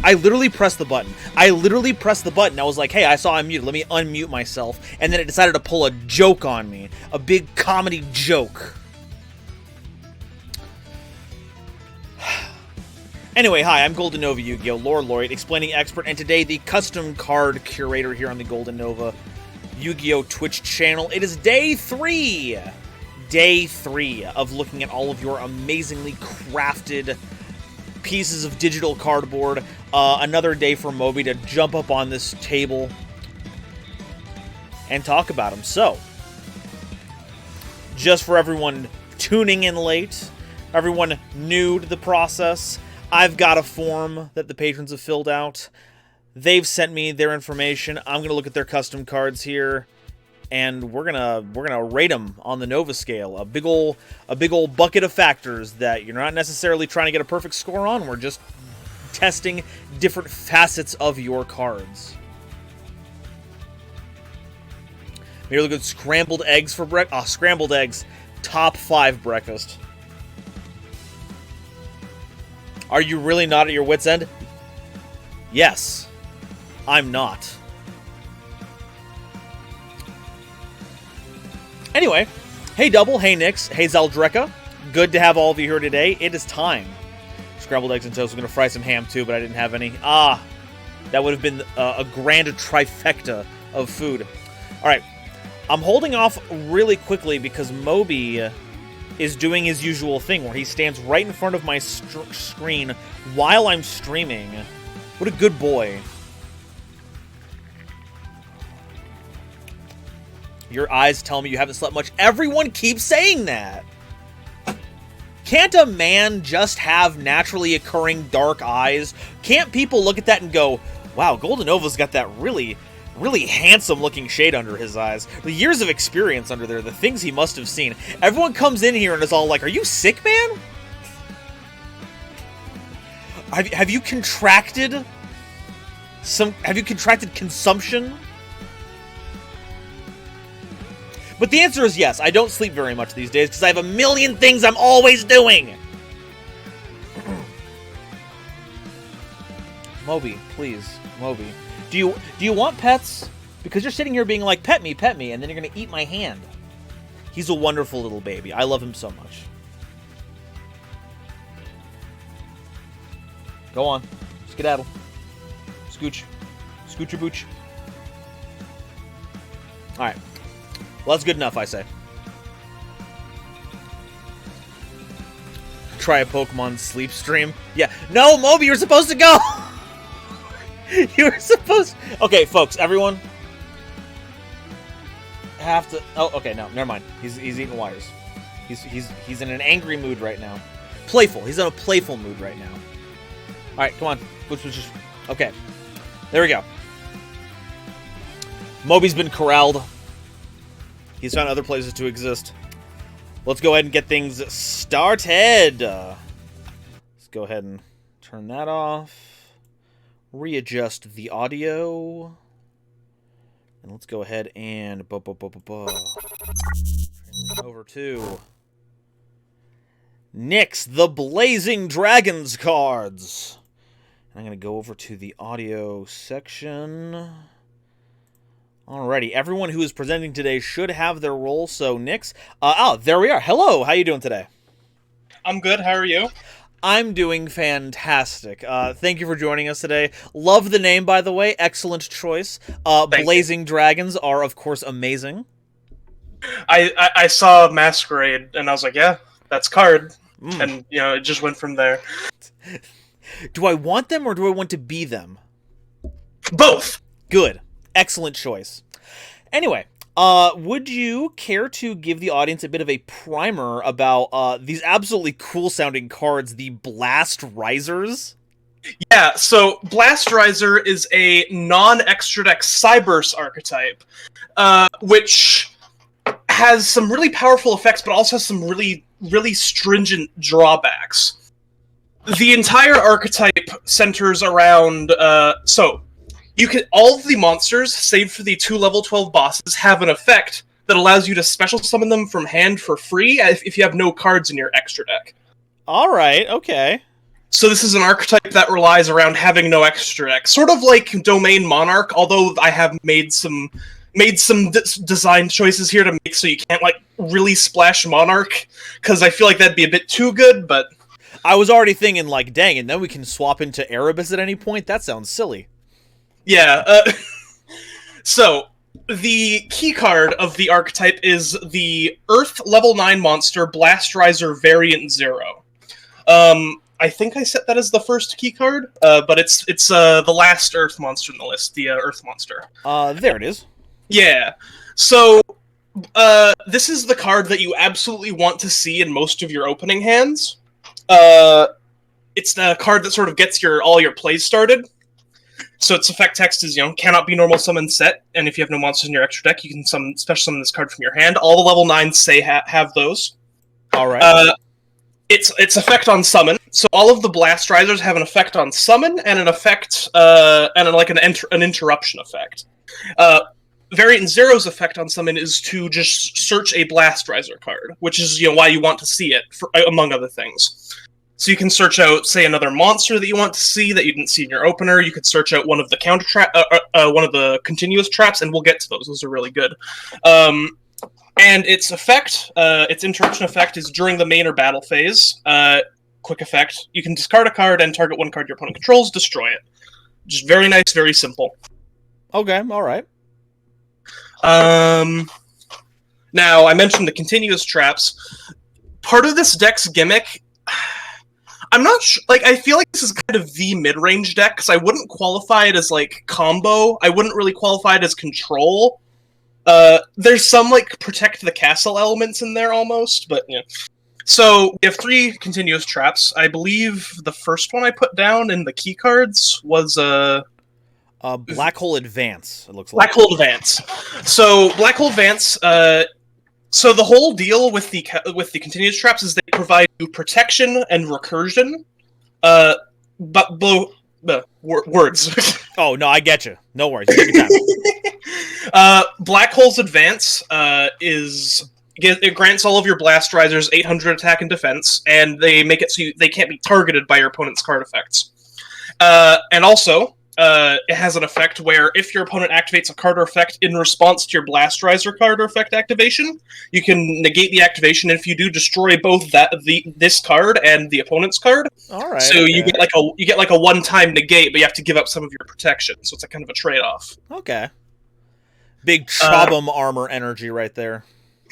I literally pressed the button. I was like, hey, I saw I'm muted. Let me unmute myself. And then it decided to pull a joke on me. A big comedy joke. Anyway, hi, I'm Golden Nova Yu-Gi-Oh! Lore Laureate, explaining expert, and today the custom card curator here on the Golden Nova Yu-Gi-Oh! Twitch channel. It is day 3! Day 3 of looking at all of your amazingly crafted pieces of digital cardboard. Another day for Moby to jump up on this table and talk about them. So, just for everyone tuning in late, everyone new to the process, I've got a form that the patrons have filled out. They've sent me their information. I'm gonna look at their custom cards here, and we're gonna rate them on the Nova scale. A big ol' bucket of factors that you're not necessarily trying to get a perfect score on. We're just testing different facets of your cards. Maybe look at scrambled eggs for breakfast. Scrambled eggs, top 5 breakfast. Are you really not at your wit's end? Yes, I'm not. Anyway, hey Double, hey Nix, hey Zaldreka. Good to have all of you here today. It is time. Scrambled eggs and toast. I'm going to fry some ham too, but I didn't have any. That would have been a grand trifecta of food. Alright, I'm holding off really quickly because Moby is doing his usual thing where he stands right in front of my screen while I'm streaming. What a good boy. Your eyes tell me you haven't slept much. Everyone keeps saying that. Can't a man just have naturally occurring dark eyes? Can't people look at that and go, wow, Golden Nova's got that really handsome looking shade under his eyes. The years of experience under there, the things he must have seen. Everyone comes in here and is all like, are you sick, man? Have you contracted consumption? But the answer is yes. I don't sleep very much these days because I have a million things I'm always doing. Moby, please. Moby. Do you want pets? Because you're sitting here being like, pet me, and then you're going to eat my hand. He's a wonderful little baby. I love him so much. Go on. Skedaddle. Scooch. Scooch your booch. Alright. Well, that's good enough, I say. Try a Pokemon sleep stream. Yeah. No, Moby, you're supposed to go! You were supposed... Okay, folks, everyone. Have to... Oh, okay, no, never mind. He's eating wires. He's in an angry mood right now. Playful. He's in a playful mood right now. Alright, come on. Let's just... Okay. There we go. Moby's been corralled. He's found other places to exist. Let's go ahead and get things started. Let's go ahead and turn that off. Readjust the audio. And let's go ahead and over to Nyx, the Blazing Dragons cards. And I'm going to go over to the audio section. Alrighty, everyone who is presenting today should have their role, so Nyx. There we are. Hello, how you doing today? I'm good, how are you? I'm doing fantastic. Thank you for joining us today. Love the name, by the way. Excellent choice. Blazing Dragons are, of course, amazing. I saw Masquerade, and I was like, yeah, that's card. And, it just went from there. Do I want them, or do I want to be them? Both! Good. Excellent choice. Anyway, would you care to give the audience a bit of a primer about these absolutely cool-sounding cards, the Blast Risers? Yeah, so Blast Riser is a non-extra deck Cyberse archetype, which has some really powerful effects, but also has some really, really stringent drawbacks. The entire archetype centers around, all of the monsters, save for the 2 level 12 bosses, have an effect that allows you to special summon them from hand for free if you have no cards in your extra deck. Alright, okay. So this is an archetype that relies around having no extra deck, sort of like Domain Monarch. Although I have made some design choices here to make so you can't like really splash Monarch, because I feel like that'd be a bit too good. But I was already thinking like, dang, and then we can swap into Erebus at any point. That sounds silly. yeah. So the key card of the archetype is the Earth level 9 monster Blastrizer Variant 0. I think I set that as the first key card, but it's the last Earth monster in the list, the Earth monster. There it is. Yeah. So this is the card that you absolutely want to see in most of your opening hands. It's the card that sort of gets all your plays started. So its effect text is, cannot be normal summon set, and if you have no monsters in your extra deck, you can special summon this card from your hand. All the level 9s have those. All right. Its effect on summon. So all of the Blastrizers have an effect on summon and an effect, an interruption effect. Variant Zero's effect on summon is to just search a Blastrizer card, which is why you want to see it, among other things. So you can search out, say, another monster that you want to see that you didn't see in your opener. You could search out one of the one of the continuous traps, and we'll get to those. Those are really good. And its effect, its interruption effect, is during the main or battle phase. Quick effect. You can discard a card and target one card your opponent controls, destroy it. Just very nice, very simple. Okay, all right. Now, I mentioned the continuous traps. Part of this deck's gimmick, I'm not sure, I feel like this is kind of the mid-range deck, because I wouldn't qualify it as, combo. I wouldn't really qualify it as control. There's some, protect the castle elements in there, almost, but, yeah. So, we have 3 continuous traps. I believe the first one I put down in the key cards was, Black Hole Advance, it looks like. Black Hole Advance. So, Black Hole Advance, so the whole deal with the continuous traps is they provide you protection and recursion, but words. Oh, no, I get you. No worries. Take your time. Black Hole's Advance it grants all of your Blastrizers 800 attack and defense, and they make it so they can't be targeted by your opponent's card effects. And also, it has an effect where if your opponent activates a card or effect in response to your Blastrizer card or effect activation, you can negate the activation. If you do, destroy both this card and the opponent's card. All right. So okay. you get a one-time negate, but you have to give up some of your protection. So it's a kind of a trade-off. Okay. Big Chobham armor energy right there.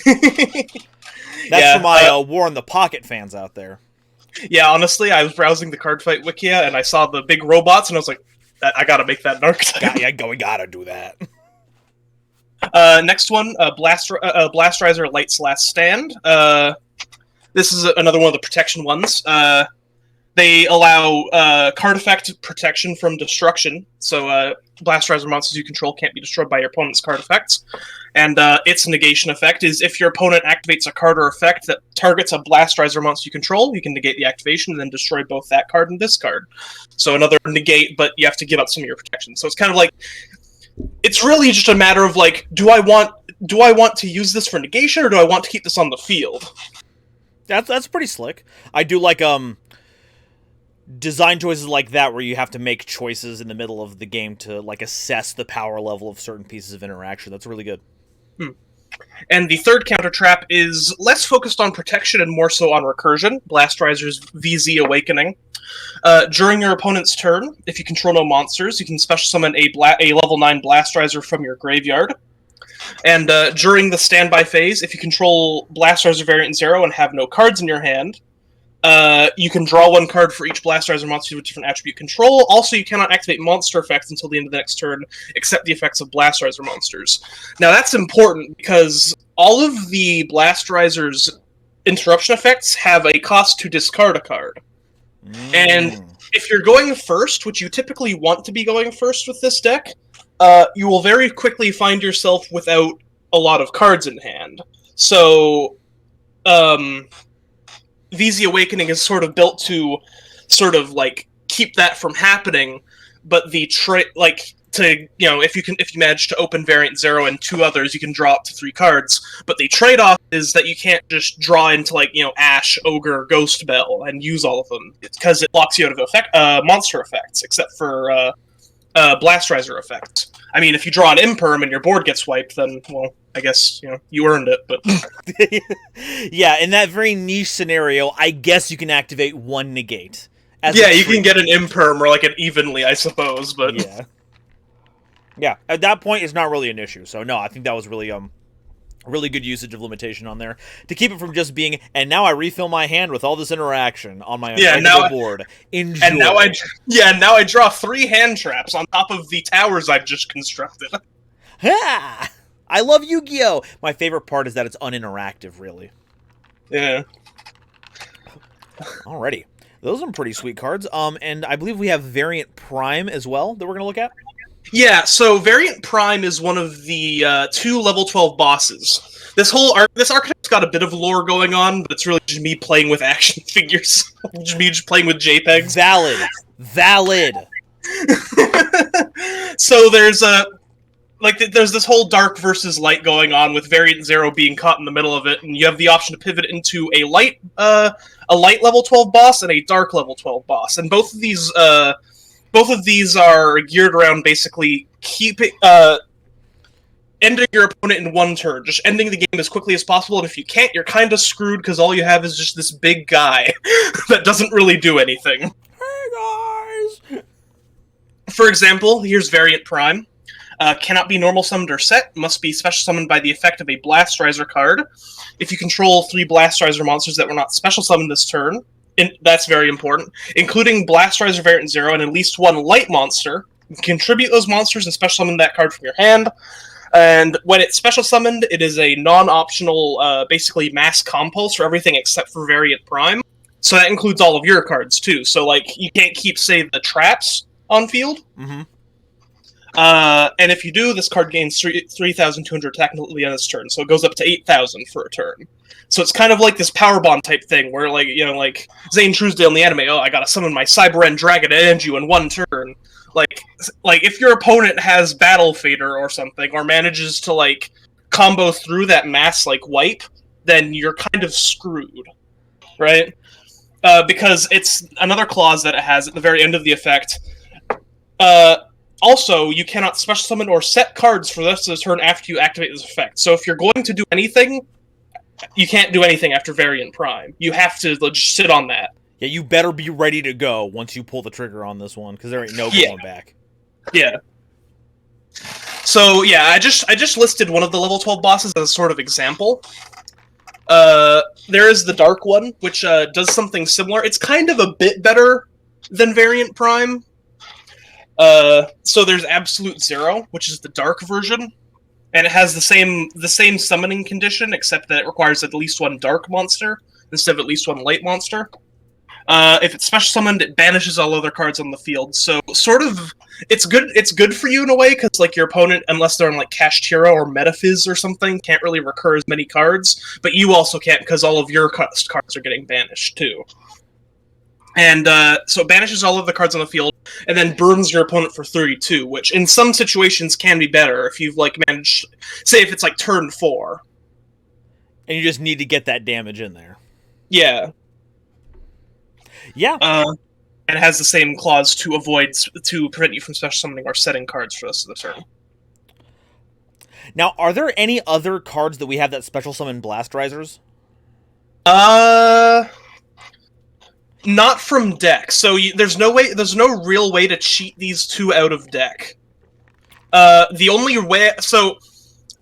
That's for my War in the Pocket fans out there. Yeah, honestly, I was browsing the Card Fight Wikia and I saw the big robots, and I was like, I gotta make that an archetype. We gotta do that. Next one, Blastrizer Light's Last Stand. This is another one of the protection ones. They allow card effect protection from destruction, so Blastrizer monsters you control can't be destroyed by your opponent's card effects. And its negation effect is if your opponent activates a card or effect that targets a Blastrizer monster you control, you can negate the activation and then destroy both that card and this card. So another negate, but you have to give up some of your protection. So it's kind of like, it's really just a matter of do I want to use this for negation, or do I want to keep this on the field? That's pretty slick. I do like design choices like that where you have to make choices in the middle of the game to assess the power level of certain pieces of interaction. That's really good. And the third counter trap is less focused on protection and more so on recursion. Blastrizer's VZ Awakening. During your opponent's turn, if you control no monsters, you can special summon a level 9 Blastrizer from your graveyard. And during the standby phase, if you control Blastrizer Variant 0 and have no cards in your hand, you can draw one card for each Blastrizer monster with different attribute control. Also, you cannot activate monster effects until the end of the next turn, except the effects of Blastrizer monsters. Now, that's important because all of the Blastrizer's interruption effects have a cost to discard a card. And if you're going first, which you typically want to be going first with this deck, you will very quickly find yourself without a lot of cards in hand. So, VZ Awakening is sort of built to keep that from happening, but to if you manage to open variant 0 and 2 others, you can draw up to 3 cards. But the trade-off is that you can't just draw into Ash, Ogre, Ghost Bell and use all of them, because it locks you out of monster effects, except for Blast Riser effects. I mean, if you draw an Imperm and your board gets wiped, then, well, I guess, you earned it, but... Yeah, in that very niche scenario, I guess you can activate 1 negate. Yeah, you can get an Imperm or, an Evenly, I suppose, but... Yeah. Yeah, at that point, it's not really an issue, so no, I think that was really, really good usage of limitation on there, to keep it from just being, and now I refill my hand with all this interaction on my board. Enjoy. And now I draw 3 hand traps on top of the towers I've just constructed. Ha! I love Yu-Gi-Oh! My favorite part is that it's uninteractive, really. Yeah. Alrighty. Those are some pretty sweet cards. And I believe we have Variant Prime as well that we're going to look at. Yeah, so Variant Prime is one of the 2 level 12 bosses. This archetype's got a bit of lore going on, but it's really just me playing with action figures. just playing with JPEGs. Valid. So there's there's this whole dark versus light going on, with Variant 0 being caught in the middle of it, and you have the option to pivot into a light level 12 boss and a dark level 12 boss, and both of these are geared around basically ending your opponent in 1 turn, just ending the game as quickly as possible, and if you can't, you're kind of screwed, because all you have is just this big guy that doesn't really do anything. Hey, guys! For example, here's Variant Prime. Cannot be normal summoned or set, must be special summoned by the effect of a Blast Riser card. If you control 3 Blast Riser monsters that were not special summoned this turn, that's very important, including Blast Riser Variant 0 and at least 1 light monster, you can contribute those monsters and special summon that card from your hand. And when it's special summoned, it is a non-optional, basically mass compulse for everything except for Variant Prime. So that includes all of your cards, too. So, you can't keep, say, the traps on field. Mm-hmm. And if you do, this card gains 3,200 attack until the end of its turn, so it goes up to 8,000 for a turn. So it's kind of like this power bond type thing, where Zane Truesdale in the anime, I gotta summon my Cyber End Dragon to end you in 1 turn. If your opponent has Battle Fader or something, or manages to combo through that mass wipe, then you're kind of screwed, right? Because it's another clause that it has at the very end of the effect. Also, you cannot special summon or set cards for the rest of the turn after you activate this effect. So if you're going to do anything, you can't do anything after Variant Prime. You have to just sit on that. Yeah, you better be ready to go once you pull the trigger on this one, because there ain't no going back. Yeah. So, yeah, I just listed one of the level 12 bosses as a sort of example. There is the Dark one, which does something similar. It's kind of a bit better than Variant Prime. So there's Absolute Zero, which is the dark version, and it has the same summoning condition, except that it requires at least 1 dark monster instead of at least 1 light monster. If it's special summoned, it banishes all other cards on the field. So it's good for you in a way, because your opponent, unless they're on Kashtira or Metaphys or something, can't really recur as many cards, but you also can't, because all of your cards are getting banished too. And so it banishes all of the cards on the field, and then burns your opponent for 32, which in some situations can be better if you've managed, say if it's turn 4. And you just need to get that damage in there. Yeah. Yeah. And it has the same clause to prevent you from special summoning or setting cards for the rest of the turn. Now, are there any other cards that we have that special summon Blast Risers? Not from deck. So there's no real way to cheat these 2 out of deck. The only way, so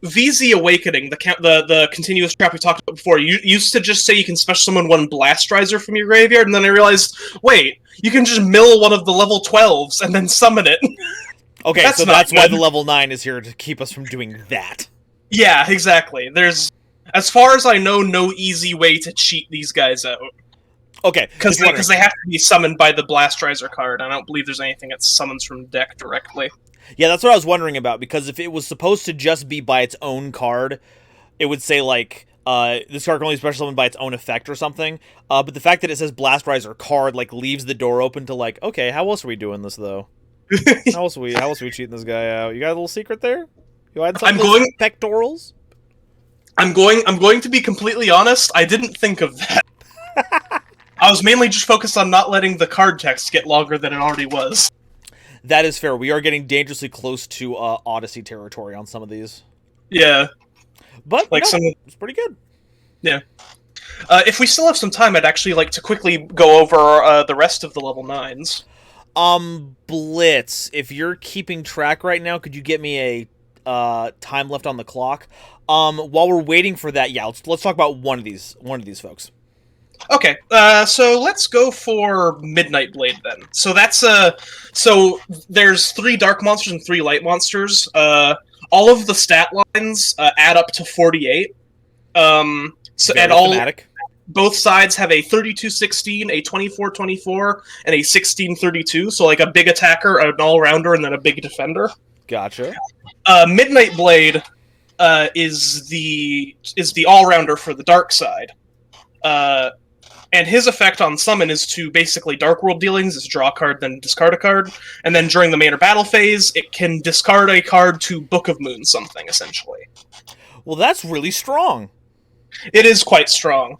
VZ Awakening, the continuous trap we talked about before, you used to just say you can special summon 1 Blast Riser from your graveyard, and then I realized, wait, you can just mill one of the level 12s and then summon it. Okay, that's why the level 9 is here, to keep us from doing that. Yeah, exactly. There's, as far as I know, no easy way to cheat these guys out. Okay. Because they have to be summoned by the Blast Riser card. I don't believe there's anything that summons from deck directly. Yeah, that's what I was wondering about, because if it was supposed to just be by its own card, it would say, this card can only special summon by its own effect or something. But the fact that it says Blast Riser card, leaves the door open to, okay, how else are we doing this, though? How else are we cheating this guy out? You got a little secret there? You hiding I'm something in his going. pectorals? I'm going to be completely honest. I didn't think of that. I was mainly just focused on not letting the card text get longer than it already was. That is fair. We are getting dangerously close to Odyssey territory on some of these. Yeah, But like some. it's pretty good. Yeah. If we still have some time, I'd actually like to quickly go over the rest of the level 9s. Blitz, if you're keeping track right now, could you get me a time left on the clock? While we're waiting for that, yeah, let's talk about one of these folks. Okay, so let's go for Midnight Blade then. So that's so there's 3 dark monsters and 3 light monsters. All of the stat lines add up to 48. So Very and all thematic. both sides have a 32-16, a 24-24, and a 16-32. So like a big attacker, an all-rounder, and then a big defender. Gotcha. Midnight Blade is the all-rounder for the dark side. And his effect on summon is to basically Dark World dealings, is draw a card, then discard a card. And then during the main or battle phase, it can discard a card to Book of Moon something, essentially. Well, that's really strong. It is quite strong.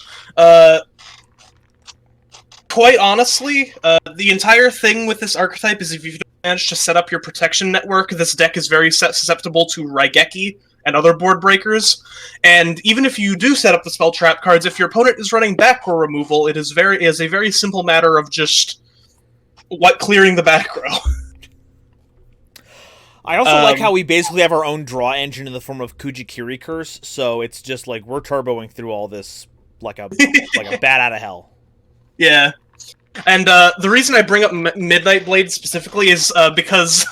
Quite honestly, the entire thing with this archetype is if you don't manage to set up your protection network, this deck is very susceptible to Raigeki and other board breakers. And even if you do set up the spell trap cards, if your opponent is running back row removal, it is a very simple matter of just clearing the back row. I also like how we basically have our own draw engine in the form of Kujikiri Curse, so it's just like we're turboing through all this like a bat out of hell. Yeah. And the reason I bring up Midnight Blade specifically is because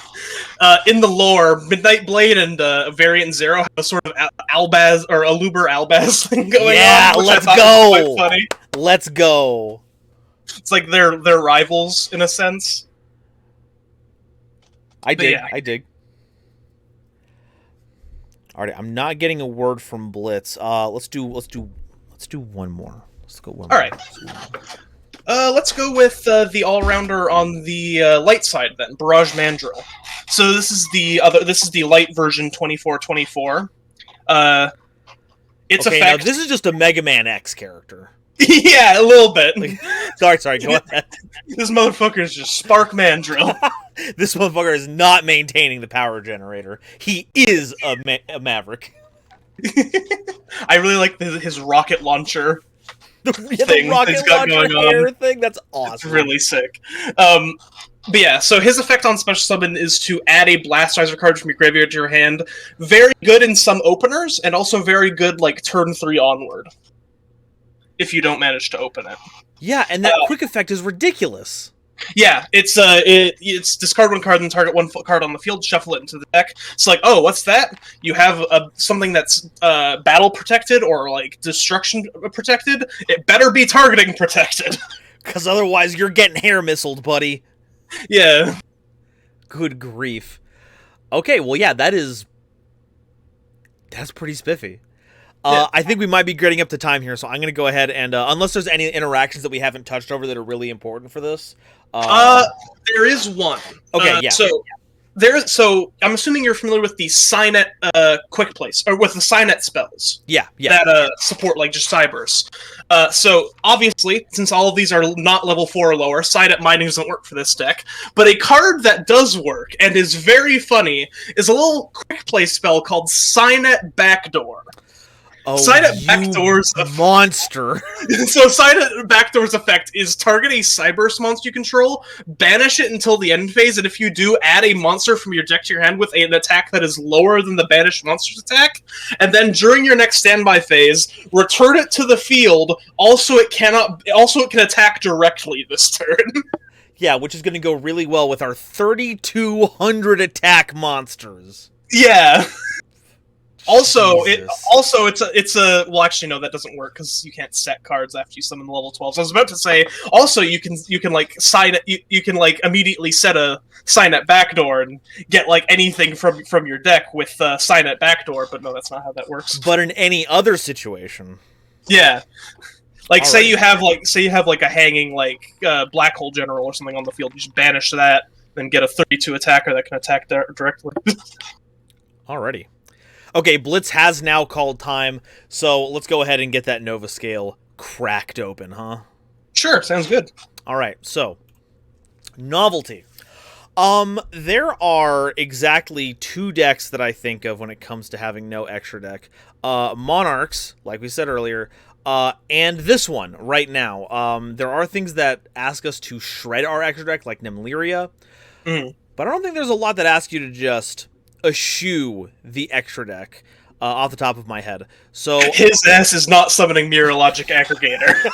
in the lore, Midnight Blade and Variant Zero have a sort of Albaz or Aluber Albaz thing going on. Yeah, which let's I thought was go. quite funny. Let's go. It's like they're rivals in a sense. I dig. Yeah. I dig. Alright, I'm not getting a word from Blitz. Let's do one more. Let's go one more. All right. Let's go with the all-rounder on the light side then, Barrage Mandrill. So this is the light version 24-24. Its okay, effect. now this is just a Mega Man X character. Yeah, a little bit. Sorry, go ahead. This motherfucker is just Spark Mandrill. This motherfucker is not maintaining the power generator. He is a Maverick. I really like his rocket launcher. The rocket launcher hair thing, that's awesome. It's really sick. But yeah, so his effect on Special Summon is to add a Blastizer card from your graveyard to your hand. Very good in some openers, and also very good like turn 3 onward. If you don't manage to open it. Yeah, and that quick effect is ridiculous. Yeah, it's discard 1 card and target 1 card on the field, shuffle it into the deck. It's like, oh, what's that? You have something that's battle protected or like destruction protected. It better be targeting protected. Because otherwise you're getting hair missiled, buddy. Yeah. Good grief. Okay, well, yeah, that's pretty spiffy. Yeah. I think we might be getting up to time here, so I'm going to go ahead and, unless there's any interactions that we haven't touched over that are really important for this. There is one. Okay, yeah. So I'm assuming you're familiar with the Signet quick place, or with the Signet spells. Yeah. That support like just Cyberse. So obviously, since all of these are not level 4 or lower, Signet mining doesn't work for this deck. But a card that does work and is very funny is a little quick play spell called Signet Backdoor. Oh, Signet Backdoor's monster. So Signet Backdoor's effect is target a Cyberse monster you control, banish it until the end phase, and if you do, add a monster from your deck to your hand with an attack that is lower than the banished monster's attack, and then during your next standby phase, return it to the field. Also, it can attack directly this turn. Yeah, which is going to go really well with our 3,200 attack monsters. Yeah. Also, Jesus. it's a well, actually no, that doesn't work because you can't set cards after you summon the level 12. So I was about to say, also you can like sign it, you can like immediately set a Signet Backdoor and get like anything from your deck with Signet Backdoor, but no, that's not how that works. But in any other situation, yeah, like All say right. you have like a hanging like Black Hole General or something on the field, you just banish that. and get a 32 attacker that can attack directly. Alrighty. Okay, Blitz has now called time, so let's go ahead and get that Nova Scale cracked open, huh? Sure, sounds good. Alright, so, novelty. There are exactly 2 decks that I think of when it comes to having no extra deck. Monarchs, like we said earlier, and this one right now. There are things that ask us to shred our extra deck, like Nemlyria, but I don't think there's a lot that asks you to just eschew the extra deck off the top of my head. So his ass is not summoning Mirrorlogic Aggregator.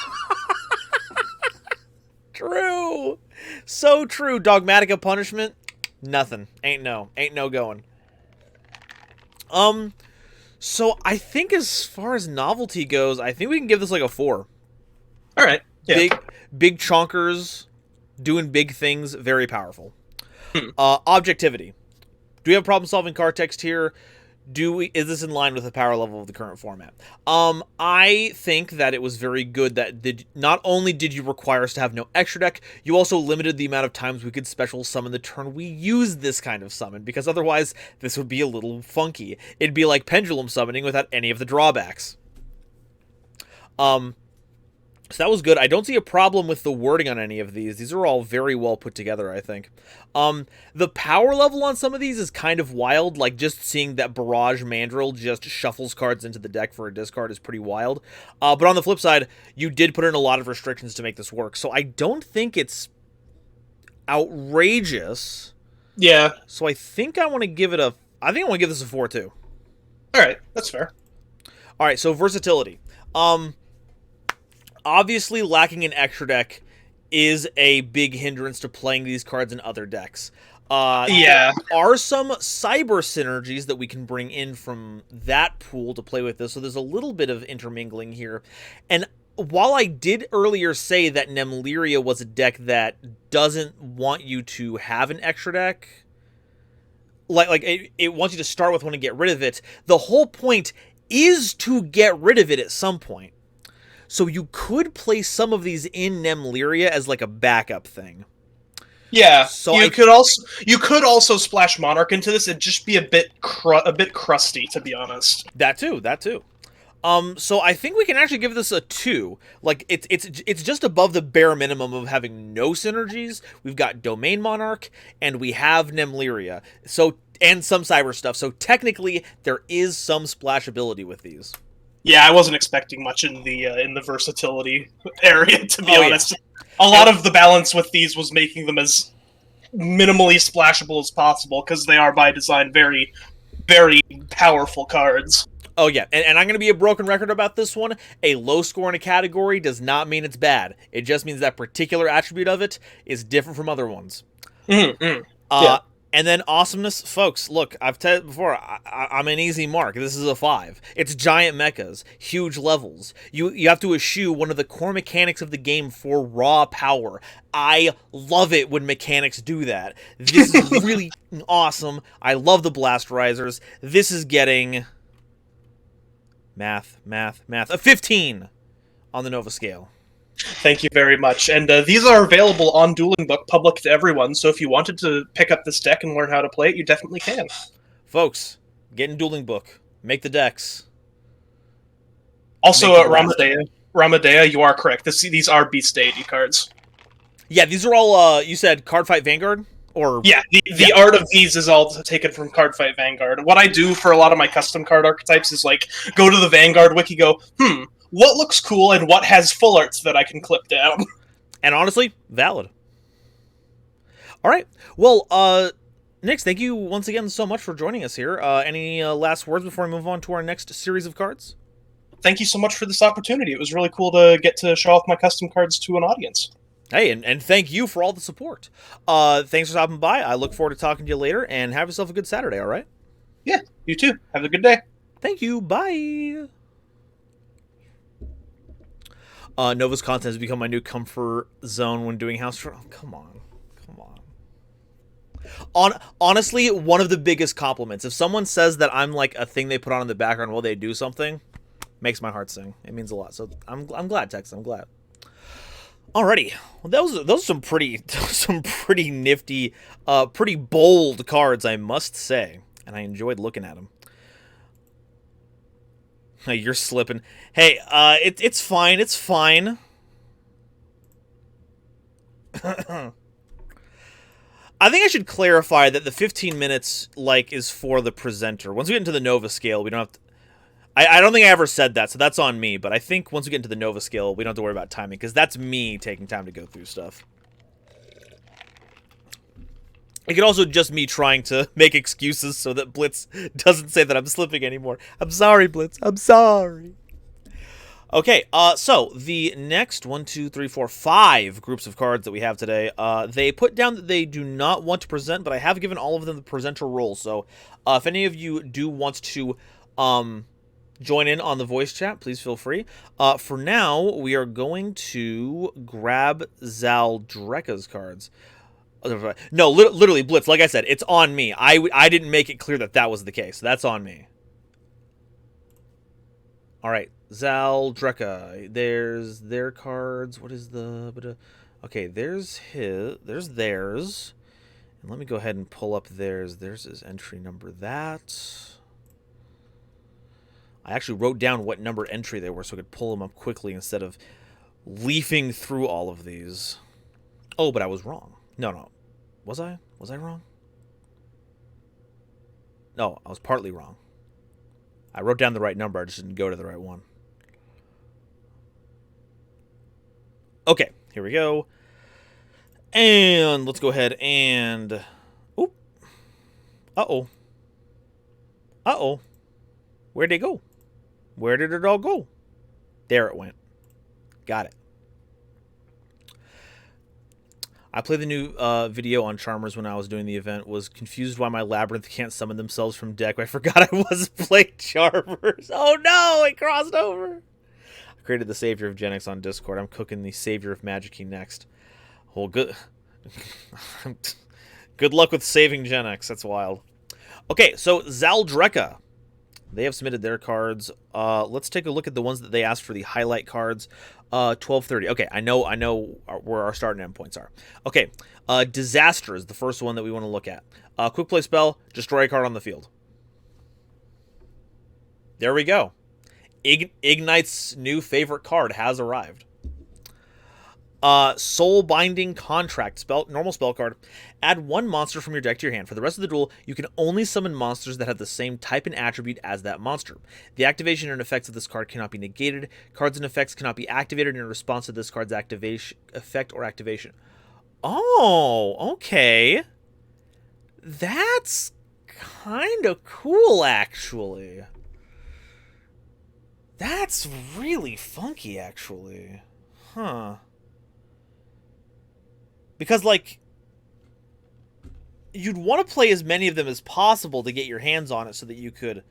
True. So true. Dogmatica Punishment, nothing. Ain't no going. So I think as far as novelty goes, I think we can give this like a 4. All right. Yeah. Big chonkers, doing big things, very powerful. Objectivity. Do we have problem solving card text here? Is this in line with the power level of the current format? I think that it was very good that not only did you require us to have no extra deck, you also limited the amount of times we could special summon the turn we used this kind of summon, because otherwise this would be a little funky. It'd be like pendulum summoning without any of the drawbacks. So that was good. I don't see a problem with the wording on any of these. These are all very well put together, I think. The power level on some of these is kind of wild. Like, just seeing that Barrage Mandrill just shuffles cards into the deck for a discard is pretty wild. But on the flip side, you did put in a lot of restrictions to make this work. So I don't think it's outrageous. Yeah. So I think I want to give it a... I think I want to give this a 4, too. All right. That's fair. All right, so versatility. Obviously, lacking an extra deck is a big hindrance to playing these cards in other decks. Yeah. There are some cyber synergies that we can bring in from that pool to play with this, so there's a little bit of intermingling here. And while I did earlier say that Nemlyria was a deck that doesn't want you to have an extra deck, like it wants you to start with one and get rid of it, the whole point is to get rid of it at some point. So you could play some of these in Nemlyria as like a backup thing. Yeah, so you could also splash Monarch into this. It'd just be a bit crusty, to be honest. That too. So I think we can actually give this a 2. Like it's just above the bare minimum of having no synergies. We've got Domain Monarch and we have Nemlyria. So and some cyber stuff. So technically there is some splashability with these. Yeah, I wasn't expecting much in the versatility area, to be honest. Yeah. A lot of the balance with these was making them as minimally splashable as possible, because they are, by design, very, very powerful cards. Oh, yeah, and I'm going to be a broken record about this one. A low score in a category does not mean it's bad. It just means that particular attribute of it is different from other ones. Yeah. And then awesomeness, folks, look, I've said it before, I'm an easy mark. This is a 5. It's giant mechas, huge levels. You have to eschew one of the core mechanics of the game for raw power. I love it when mechanics do that. This is really awesome. I love the Blast Risers. This is getting... Math. A 15 on the Nova scale. Thank you very much. And these are available on Dueling Book, public to everyone, so if you wanted to pick up this deck and learn how to play it, you definitely can. Folks, get in Dueling Book. Make the decks. Also, Ramadea, you are correct. These are Beast Deity cards. Yeah, these are all, you said Cardfight Vanguard? Or yeah, the art of these is all taken from Cardfight Vanguard. What I do for a lot of my custom card archetypes is, like, go to the Vanguard wiki, go, what looks cool and what has full arts that I can clip down? And honestly, valid. All right. Well, Nix, thank you once again so much for joining us here. Any last words before we move on to our next series of cards? Thank you so much for this opportunity. It was really cool to get to show off my custom cards to an audience. Hey, and thank you for all the support. Thanks for stopping by. I look forward to talking to you later, and have yourself a good Saturday, all right? Yeah, you too. Have a good day. Thank you. Bye. Nova's content has become my new comfort zone when doing house... Oh, come on. Honestly, one of the biggest compliments. If someone says that I'm like a thing they put on in the background while they do something, makes my heart sing. It means a lot. So I'm glad, Tex. I'm glad. Alrighty. Well, those are some pretty some pretty nifty, pretty bold cards, I must say, and I enjoyed looking at them. Hey, you're slipping. Hey, it's fine. It's fine. I think I should clarify that the 15 minutes is for the presenter. Once we get into the Nova scale, we don't have to. I don't think I ever said that, so that's on me. But I think once we get into the Nova scale, we don't have to worry about timing because that's me taking time to go through stuff. It could also just me trying to make excuses so that Blitz doesn't say that I'm slipping anymore. I'm sorry, Blitz. I'm sorry. Okay, so the next 1, 2, 3, 4, 5 groups of cards that we have today, they put down that they do not want to present, but I have given all of them the presenter role. So if any of you do want to join in on the voice chat, please feel free. For now, we are going to grab Zaldreka's cards. No, literally, Blitz, like I said, it's on me. I didn't make it clear that that was the case. That's on me. All right, Zaldreka. There's their cards. What is the... Okay, there's theirs. And let me go ahead and pull up theirs. There's his entry number. That... I actually wrote down what number entry they were so I could pull them up quickly instead of leafing through all of these. Oh, but I was wrong. No. Was I? Was I wrong? No, I was partly wrong. I wrote down the right number. I just didn't go to the right one. Okay, here we go. And let's go ahead and... Oop. Uh-oh. Uh-oh. Where'd they go? Where did it all go? There it went. Got it. I played the new video on Charmers when I was doing the event. Was confused why my Labyrinth can't summon themselves from deck. I forgot I wasn't playing Charmers. Oh no, it crossed over. I created the Savior of Genix on Discord. I'm cooking the Savior of Magic next. Well, good. Good luck with saving Genix. That's wild. Okay, so Zaldreka. They have submitted their cards. Let's take a look at the ones that they asked for the highlight cards. 12:30. Okay, I know where our start and end points are. Okay, Disaster is the first one that we want to look at. Quick play spell, destroy a card on the field. There we go. Ignite's new favorite card has arrived. Soul Binding Contract, normal spell card. Add one monster from your deck to your hand. For the rest of the duel, you can only summon monsters that have the same type and attribute as that monster. The activation and effects of this card cannot be negated. Cards and effects cannot be activated in response to this card's effect or activation. Oh, okay. That's kind of cool, actually. That's really funky, actually. Huh. Because, you'd want to play as many of them as possible to get your hands on it so that you could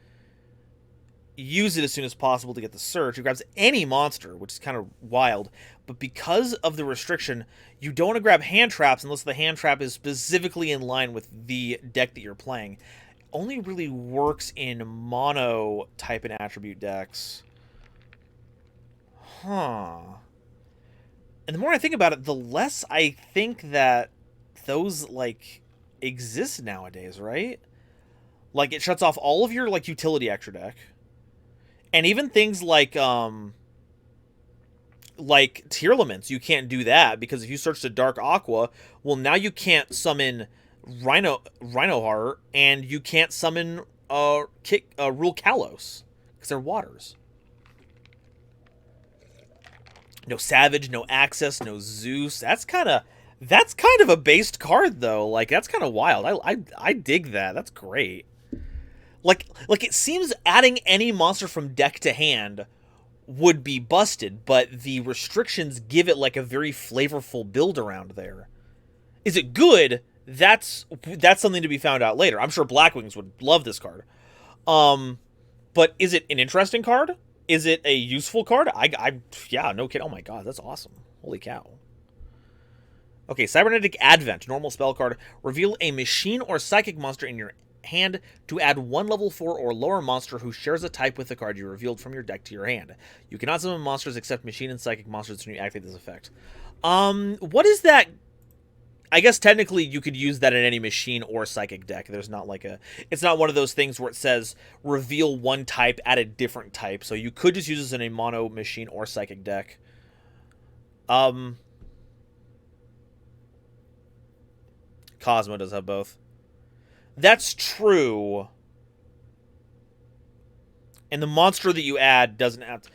use it as soon as possible to get the search. It grabs any monster, which is kind of wild. But because of the restriction, you don't want to grab hand traps unless the hand trap is specifically in line with the deck that you're playing. It only really works in mono type and attribute decks. Huh. And the more I think about it, the less I think that those, exist nowadays, right? It shuts off all of your, utility extra deck. And even things like Tearlaments, you can't do that, because if you search the Dark Aqua, well, now you can't summon Rhino Heart, and you can't summon Rule Kalos, because they're waters. No Savage, no Access, no Zeus. That's kind of a based card, though. That's kind of wild. I dig that. That's great. It seems adding any monster from deck to hand would be busted, but the restrictions give it a very flavorful build around there. Is it good? That's something to be found out later. I'm sure Blackwings would love this card. But is it an interesting card? Is it a useful card? Yeah, no kidding. Oh my god, that's awesome. Holy cow. Okay, Cybernetic Advent, normal spell card. Reveal a machine or psychic monster in your hand to add one level 4 or lower monster who shares a type with the card you revealed from your deck to your hand. You cannot summon monsters except machine and psychic monsters when you activate this effect. What is that? I guess technically you could use that in any machine or psychic deck. There's not like a... It's not one of those things where it says reveal one type at a different type. So you could just use this in a mono machine or psychic deck. Cosmo does have both. That's true. And the monster that you add doesn't have to...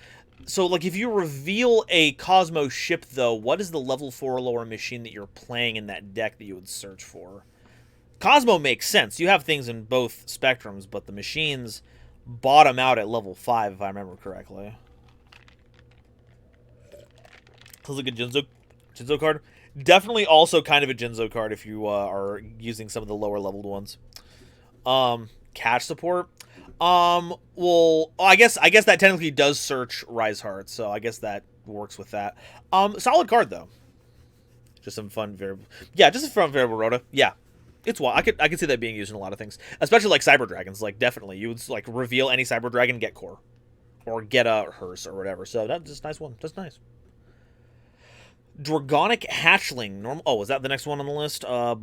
So, like, if you reveal a Cosmo ship, though, what is the level 4 or lower machine that you're playing in that deck that you would search for? Cosmo makes sense. You have things in both spectrums, but the machines bottom out at level 5, if I remember correctly. Let's look at Jinzo card. Definitely also kind of a Jinzo card if you are using some of the lower leveled ones. Cash support. Well, I guess that technically does search Rise Heart, so I guess that works with that. Solid card though. Just some fun variable. Yeah, just a fun variable rota. Yeah. It's wild. I could see that being used in a lot of things. Especially like Cyber Dragons, like definitely. You would like reveal any Cyber Dragon, get core. Or get a hearse or whatever. So that's just a nice one. That's nice. Dragonic Hatchling. Normal. Oh, is that the next one on the list? Yeah,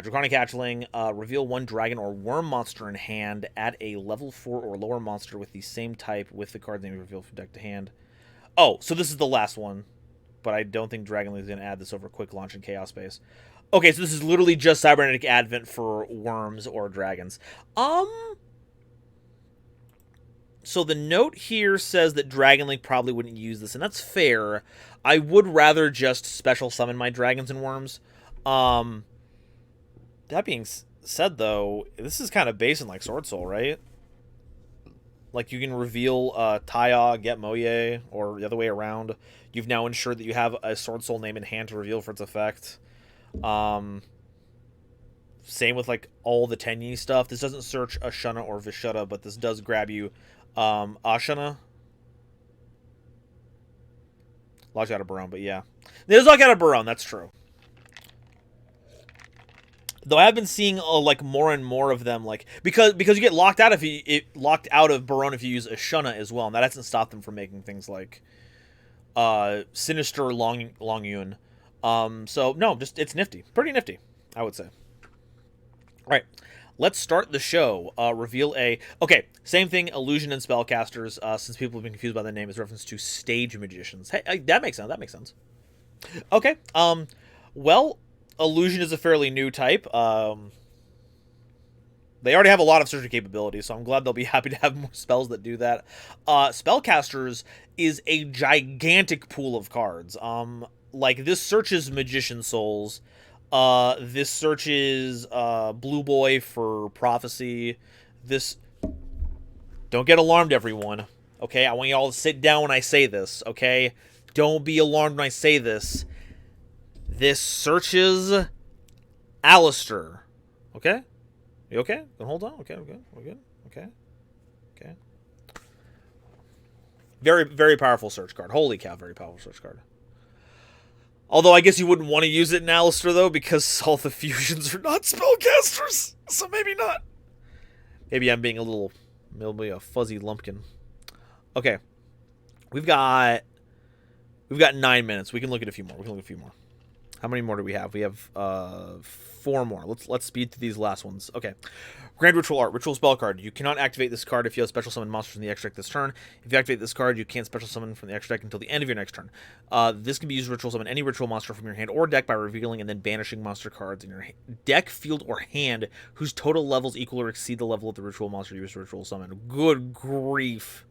Dragonic Hatchling. Reveal one dragon or worm monster in hand. Add a level 4 or lower monster with the same type with the card name revealed from deck to hand. Oh, so this is the last one. But I don't think Dragon League is going to add this over quick launch in Chaos Space. Okay, so this is literally just Cybernetic Advent for worms or dragons. So the note here says that Dragon Link probably wouldn't use this, and that's fair. I would rather just special summon my dragons and worms. That being said, though, this is kind of based in like Sword Soul, right? Like you can reveal Taya, get Moye, or the other way around. You've now ensured that you have a Sword Soul name in hand to reveal for its effect. Same with like all the Tenyi stuff. This doesn't search Ashana or Vishuddha, but this does grab you Ashana. Locked out of Barone, but yeah. There's locked out of Barone, that's true. Though I have been seeing like more and more of them, like because you get locked out locked out of Barone if you use Ashana as well, and that hasn't stopped them from making things like Sinister Long Yun. So no, just it's nifty, pretty nifty, I would say. All right, let's start the show. Reveal a... Okay, same thing, Illusion and Spellcasters, since people have been confused by the name, is reference to Stage Magicians. Hey, that makes sense, that makes sense. Okay, well, Illusion is a fairly new type. They already have a lot of searching capabilities, so I'm glad they'll be happy to have more spells that do that. Spellcasters is a gigantic pool of cards. Like, this searches Magician Souls. This searches Blue Boy for Prophecy. This... Don't get alarmed, everyone. Okay, I want you all to sit down when I say this, okay? Don't be alarmed when I say this. This searches Alistair. Okay? You okay? Then hold on. Okay, we're good. We're good. Okay. Okay. Very, very powerful search card. Holy cow, very powerful search card. Although I guess you wouldn't want to use it in Alistair, though, because all the fusions are not spellcasters. So maybe not. Maybe I'm being a little... Maybe a fuzzy lumpkin. Okay. We've got 9 minutes. We can look at a few more. How many more do we have? We have 4 more. Let's speed through these last ones. Okay. Grand Ritual Art. Ritual spell card. You cannot activate this card if you have special summon monsters from the extra deck this turn. If you activate this card, you can't special summon from the extra deck until the end of your next turn. This can be used to ritual summon any ritual monster from your hand or deck by revealing and then banishing monster cards in your deck, field, or hand whose total levels equal or exceed the level of the ritual monster you used to ritual summon. Good grief.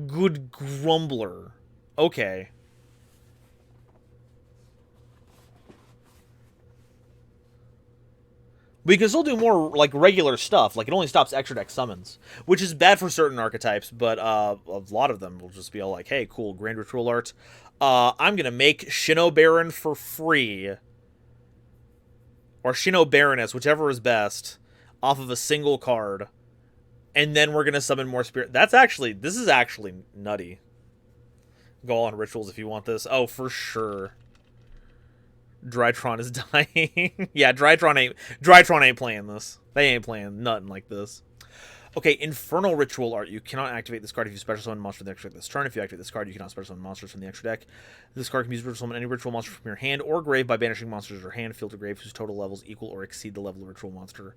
Good grumbler. Okay. We can still do more, like, regular stuff. Like, it only stops extra deck summons. Which is bad for certain archetypes, but a lot of them will just be all like, hey, cool, Grand Ritual Art. I'm going to make Shino Baron for free. Or Shino Baroness, whichever is best. Off of a single card. And then we're going to summon more spirit. This is actually nutty. Go on rituals if you want this. Oh, for sure. Drytron is dying. Yeah, Drytron ain't playing this. They ain't playing nothing like this. Okay, Infernal Ritual Art. You cannot activate this card if you special summon a monster from the extra deck this turn. If you activate this card, you cannot special summon monsters from the extra deck. This card can be used to summon any ritual monster from your hand or grave by banishing monsters or hand, field, or grave whose total levels equal or exceed the level of ritual monster.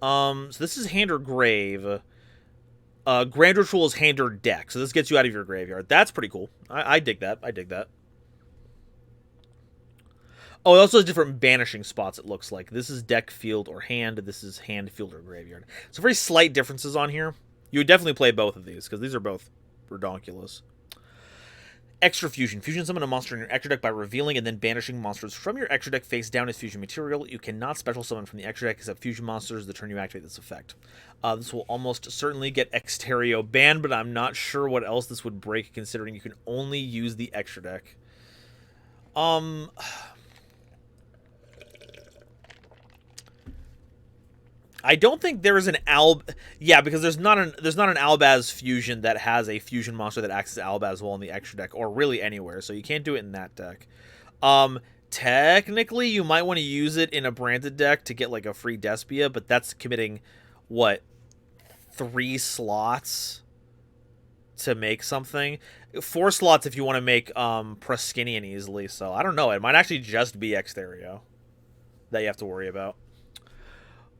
So this is hand or grave. Grand Ritual is hand or deck, so this gets you out of your graveyard. That's pretty cool. I dig that. I dig that. Oh, it also has different banishing spots, it looks like. This is deck, field, or hand. This is hand, field, or graveyard. So very slight differences on here. You would definitely play both of these, because these are both redonkulous. Extra Fusion. Fusion summon a monster in your extra deck by revealing and then banishing monsters from your extra deck face down as fusion material. You cannot special summon from the extra deck except fusion monsters the turn you activate this effect. This will almost certainly get Exterio banned, but I'm not sure what else this would break, considering you can only use the extra deck. I don't think there is an yeah, because there's not an Albaz fusion that has a fusion monster that acts as Albaz while in the extra deck, or really anywhere, so you can't do it in that deck. Technically you might want to use it in a branded deck to get like a free Despia, but that's committing what, 3 slots to make something? 4 slots if you want to make Praskinian easily, so I don't know, it might actually just be Exterio that you have to worry about.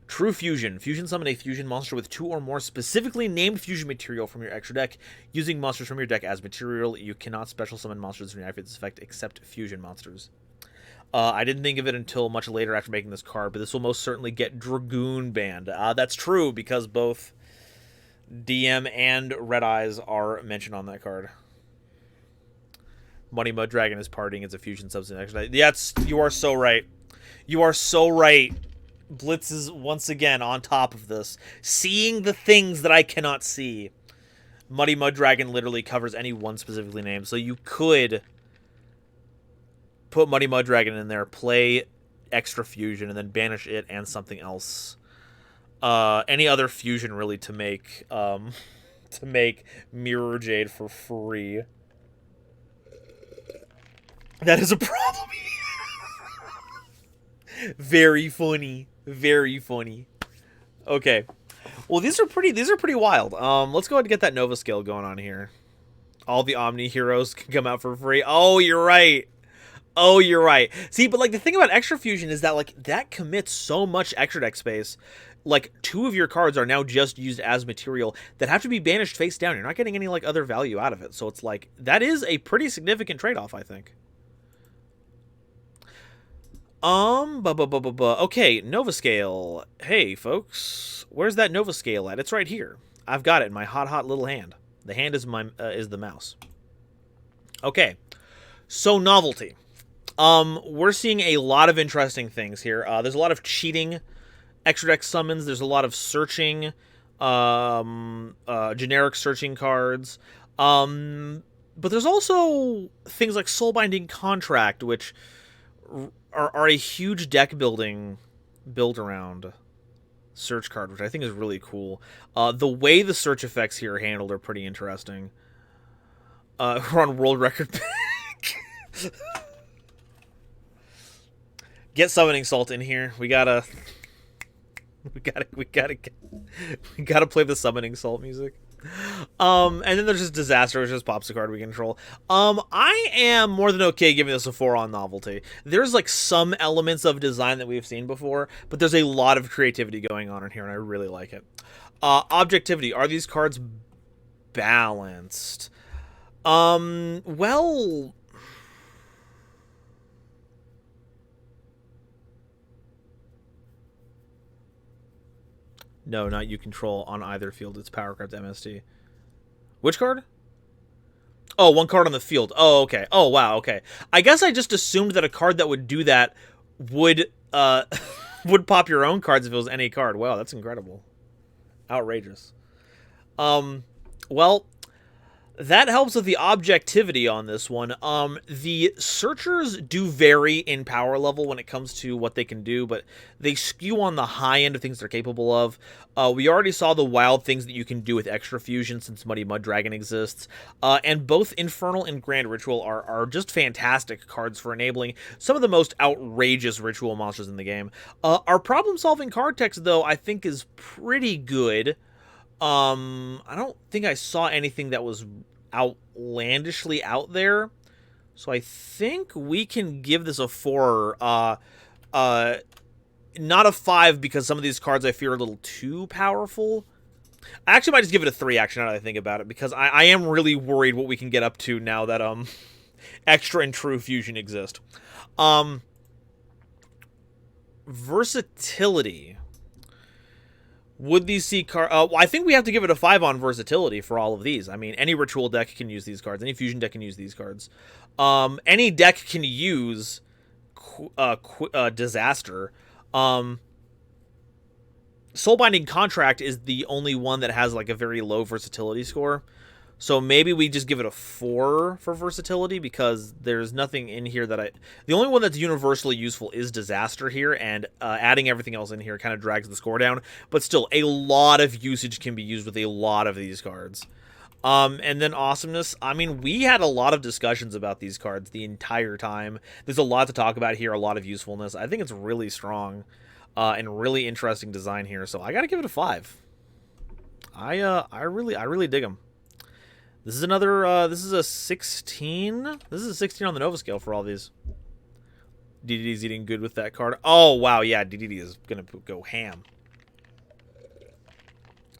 True Fusion. Fusion summon a fusion monster with 2 or more specifically named fusion material from your extra deck. Using monsters from your deck as material, you cannot special summon monsters when you activate this effect except fusion monsters. I didn't think of it until much later after making this card, but this will most certainly get Dragoon banned. That's true, because both DM and Red Eyes are mentioned on that card. Money Mud Dragon is partying as a fusion substance. Yes, you are so right. You are so right. Blitz is once again on top of this, seeing the things that I cannot see. Muddy Mud Dragon literally covers any one specifically named, so you could put Muddy Mud Dragon in there, play extra fusion, and then banish it and something else. Any other fusion really to make Mirror Jade for free. That is a problem. Very funny. Very funny. Okay. Well, these are pretty wild. Let's go ahead and get that Nova scale going on here. All the Omni heroes can come out for free. Oh, you're right. Oh, you're right. See, but like the thing about Extra Fusion is that like that commits so much extra deck space. Like 2 of your cards are now just used as material that have to be banished face down. You're not getting any like other value out of it. So it's like that is a pretty significant trade-off, I think. Okay, Nova Scale. Hey, folks, where's that Nova Scale at? It's right here. I've got it in my hot little hand. The hand is the mouse. Okay, so novelty. We're seeing a lot of interesting things here. There's a lot of cheating extra deck summons. There's a lot of searching, generic searching cards. But there's also things like Soulbinding Contract, which are a huge deck build around search card, which I think is really cool. The way the search effects here are handled are pretty interesting. We're on world record pick. Get Summoning Salt in here. We gotta play the Summoning Salt music. And then there's just Disaster, which just pops a card we control. I am more than okay giving this a 4 on novelty. There's like some elements of design that we've seen before, but there's a lot of creativity going on in here, and I really like it. Objectivity. Are these cards balanced? Well, no, not you control on either field. It's Power Card MST. Which card? Oh, 1 card on the field. Oh, okay. Oh, wow, okay. I guess I just assumed that a card that would do that would would pop your own cards if it was any card. Wow, that's incredible. Outrageous. Well, that helps with the objectivity on this one. The searchers do vary in power level when it comes to what they can do, but they skew on the high end of things they're capable of. We already saw the wild things that you can do with Extra Fusion since Muddy Mud Dragon exists. And both Infernal and Grand Ritual are just fantastic cards for enabling some of the most outrageous ritual monsters in the game. Our problem-solving card text, though, I think is pretty good. I don't think I saw anything that was outlandishly out there. So I think we can give this a 4. Uh, not a 5 because some of these cards I fear are a little too powerful. I actually might just give it a 3, actually, now that I think about it, because I am really worried what we can get up to now that extra and true fusion exist. Versatility. Would these see cards? Well, I think we have to give it a 5 on versatility for all of these. I mean, any ritual deck can use these cards. Any fusion deck can use these cards. Any deck can use disaster. Soulbinding Contract is the only one that has like a very low versatility score. So maybe we just give it a 4 for versatility because there's nothing in here that the only one that's universally useful is Disaster here, and adding everything else in here kind of drags the score down. But still, a lot of usage can be used with a lot of these cards. And then Awesomeness. I mean, we had a lot of discussions about these cards the entire time. There's a lot to talk about here, a lot of usefulness. I think it's really strong and really interesting design here. So I got to give it a 5. I really dig them. This is another, this is a 16? This is a 16 on the Nova scale for all these. DDD's eating good with that card. Oh, wow, yeah, DDD is going to go ham.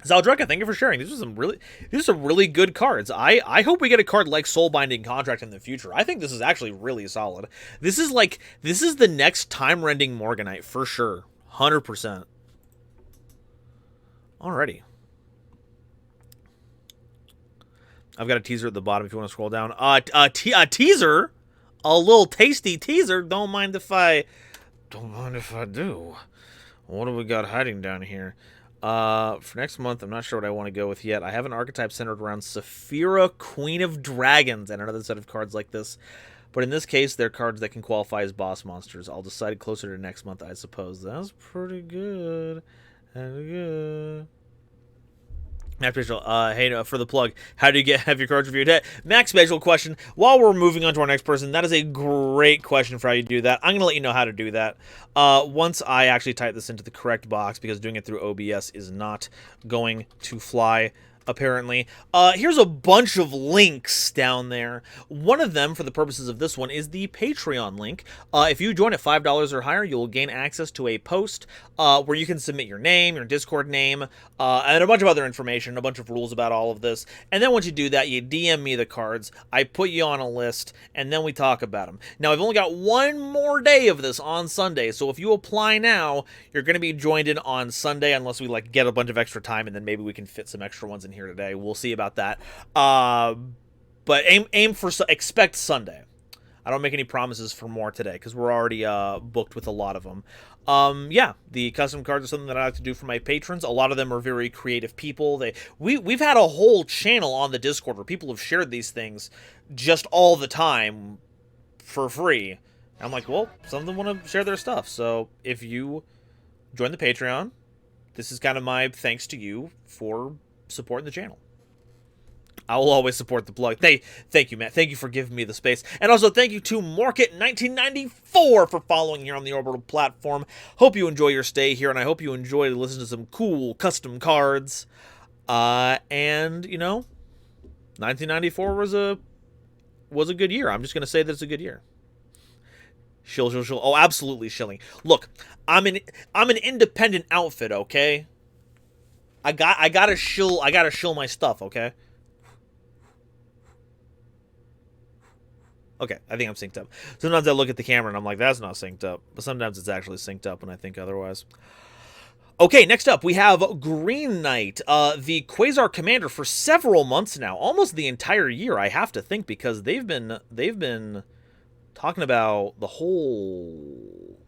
Zaldreka, thank you for sharing. These are some really good cards. I hope we get a card like Soulbinding Contract in the future. I think this is actually really solid. This is the next time-rending Morganite, for sure. 100%. Alrighty. I've got a teaser at the bottom if you want to scroll down. A teaser? A little tasty teaser? Don't mind if I do. What do we got hiding down here? For next month, I'm not sure what I want to go with yet. I have an archetype centered around Saphira, Queen of Dragons, and another set of cards like this. But in this case, they're cards that can qualify as boss monsters. I'll decide closer to next month, I suppose. That's pretty good. That's good. Hey, for the plug, how do you have your cards reviewed? Max Special question. While we're moving on to our next person, that is a great question for how you do that. I'm going to let you know how to do that once I actually type this into the correct box, because doing it through OBS is not going to fly, apparently. Here's a bunch of links down there. One of them, for the purposes of this one, is the Patreon link. If you join at $5 or higher, you'll gain access to a post where you can submit your name, your Discord name, and a bunch of other information, a bunch of rules about all of this. And then once you do that, you DM me the cards, I put you on a list, and then we talk about them. Now, I've only got one more day of this on Sunday, so if you apply now, you're going to be joined in on Sunday, unless we get a bunch of extra time, and then maybe we can fit some extra ones in here today. We'll see about that. But expect Sunday. I don't make any promises for more today because we're already booked with a lot of them. Yeah, the custom cards are something that I like to do for my patrons. A lot of them are very creative people. We've had a whole channel on the Discord where people have shared these things just all the time for free. And I'm like, well, some of them want to share their stuff. So if you join the Patreon, this is kind of my thanks to you for supporting the channel. I will always support the plug. Thank you, Matt. Thank you for giving me the space. And also thank you to Market1994 for following here on the Orbital platform. Hope you enjoy your stay here, and I hope you enjoy listening to some cool custom cards. And, 1994 was a good year. I'm just going to say that it's a good year. Shill. Oh, absolutely shilling. Look, I'm an independent outfit, okay? I gotta shill my stuff, okay? Okay, I think I'm synced up. Sometimes I look at the camera and I'm like, that's not synced up. But sometimes it's actually synced up when I think otherwise. Okay, next up, we have Green Knight, the Quasar Commander for several months now. Almost the entire year, I have to think, because they've been talking about the whole...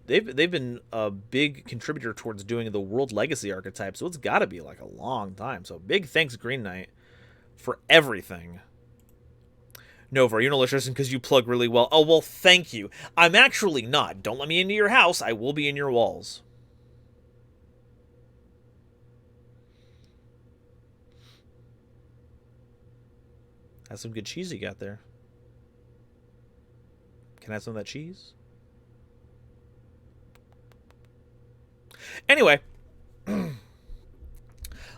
They've been a big contributor towards doing the World Legacy archetype, so it's got to be a long time. So big thanks, Green Knight, for everything. Nova, you're an electrician because you plug really well. Oh, well, thank you. I'm actually not. Don't let me into your house. I will be in your walls. That's some good cheese you got there. Can I have some of that cheese? Anyway.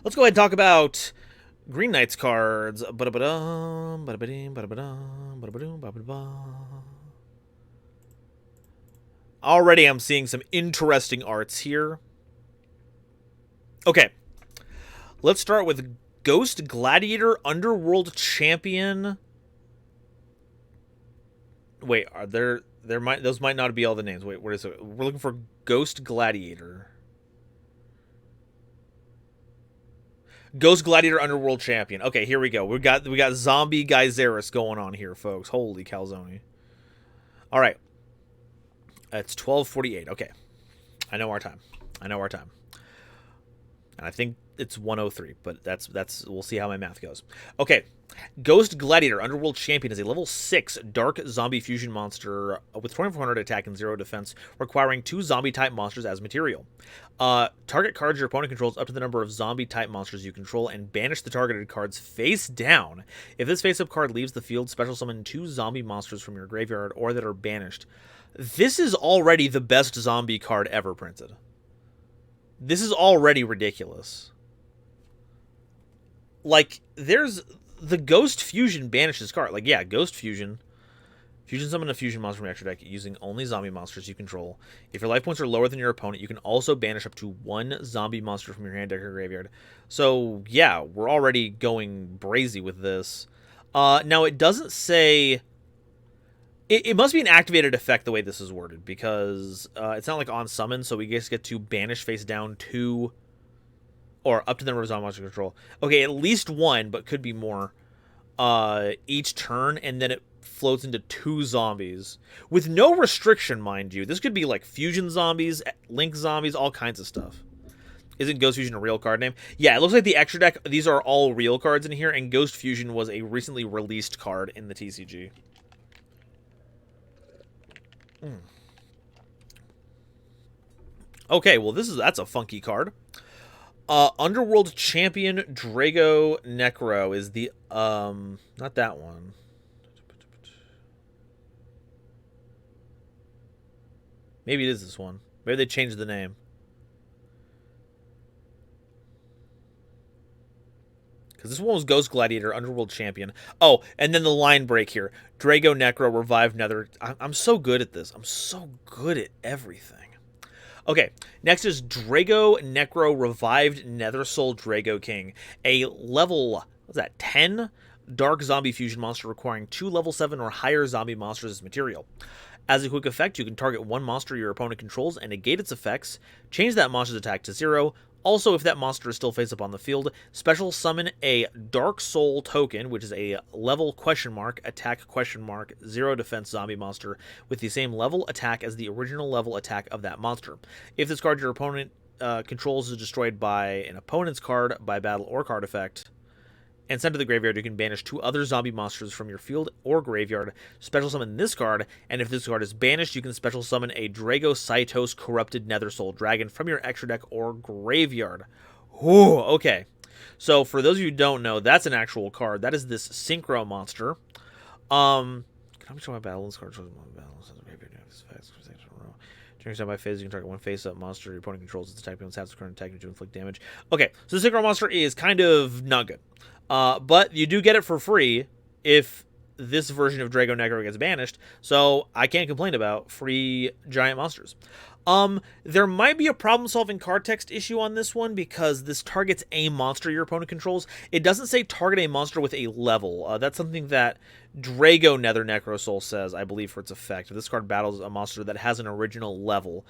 Let's go ahead and talk about Green Knight's cards. Ba-da-ba-dum, ba-da-ba-dum, ba-da-ba-dum, ba-da-ba-dum, ba-da-ba-dum. Already I'm seeing some interesting arts here. Okay. Let's start with Ghost Gladiator Underworld Champion. Wait, are those might not be all the names. Wait, what is it? We're looking for Ghost Gladiator. Ghost Gladiator Underworld Champion. Okay, here we go. We got Zombie Geyseris going on here, folks. Holy calzone. All right. It's 12:48. Okay. I know our time. And I think it's 103, but that's we'll see how my math goes. Okay. Ghost Gladiator Underworld Champion is a level 6 dark zombie fusion monster with 2400 attack and 0 defense, requiring 2 zombie type monsters as material. Target cards your opponent controls up to the number of zombie type monsters you control, and banish the targeted cards face down. If this face up card leaves the field, special summon 2 zombie monsters from your graveyard or that are banished. This is already the best zombie card ever printed. This is already ridiculous. Like, there's the Ghost Fusion banishes card. Like, yeah, Ghost Fusion. Fusion summon a fusion monster from your extra deck using only zombie monsters you control. If your life points are lower than your opponent, you can also banish up to 1 zombie monster from your hand, deck, or graveyard. So, yeah, we're already going brazy with this. Now, it doesn't say... It must be an activated effect the way this is worded, because it's not like on summon, so we just get to banish face down 2, or up to the number of zombie monster control. Okay, at least 1, but could be more, each turn, and then it floats into 2 zombies. With no restriction, mind you. This could be like fusion zombies, link zombies, all kinds of stuff. Isn't Ghost Fusion a real card name? Yeah, it looks like the extra deck, these are all real cards in here, and Ghost Fusion was a recently released card in the TCG. Okay, well that's a funky card. Underworld Champion Drago Necro is the not that one. Maybe it is this one. Maybe they changed the name. Because this one was Ghost Gladiator, Underworld Champion. Oh, and then the line break here. Drago Necro, Revived Nether. I'm so good at this. I'm so good at everything. Okay, next is Drago Necro, Revived Nether Soul Drago King. A level, what's that, 10? Dark zombie fusion monster requiring 2 level 7 or higher zombie monsters as material. As a quick effect, you can target 1 monster your opponent controls and negate its effects, change that monster's attack to 0. Also, if that monster is still face up on the field, special summon a Dark Soul token, which is a level attack 0 defense zombie monster with the same level attack as the original level attack of that monster. If this card your opponent controls is destroyed by an opponent's card by battle or card effect, and sent to the graveyard, you can banish 2 other zombie monsters from your field or graveyard, special summon this card, and if this card is banished, you can special summon a Drago Cytos Corrupted Nether Soul Dragon from your extra deck or graveyard. Ooh, okay. So, for those of you who don't know, that's an actual card. That is this Synchro monster. Can I show my battle? This card shows my battle. During time by phase, you can target 1 face-up monster your opponent controls. Its attack becomes half the current attack to inflict damage. Okay, so the Synchro monster is kind of not good. But you do get it for free if this version of Drago Necro gets banished, so I can't complain about free giant monsters. There might be a problem-solving card text issue on this one because this targets a monster your opponent controls. It doesn't say target a monster with a level. That's something that Drago Nether Necrosoul says, I believe, for its effect. If this card battles a monster that has an original level.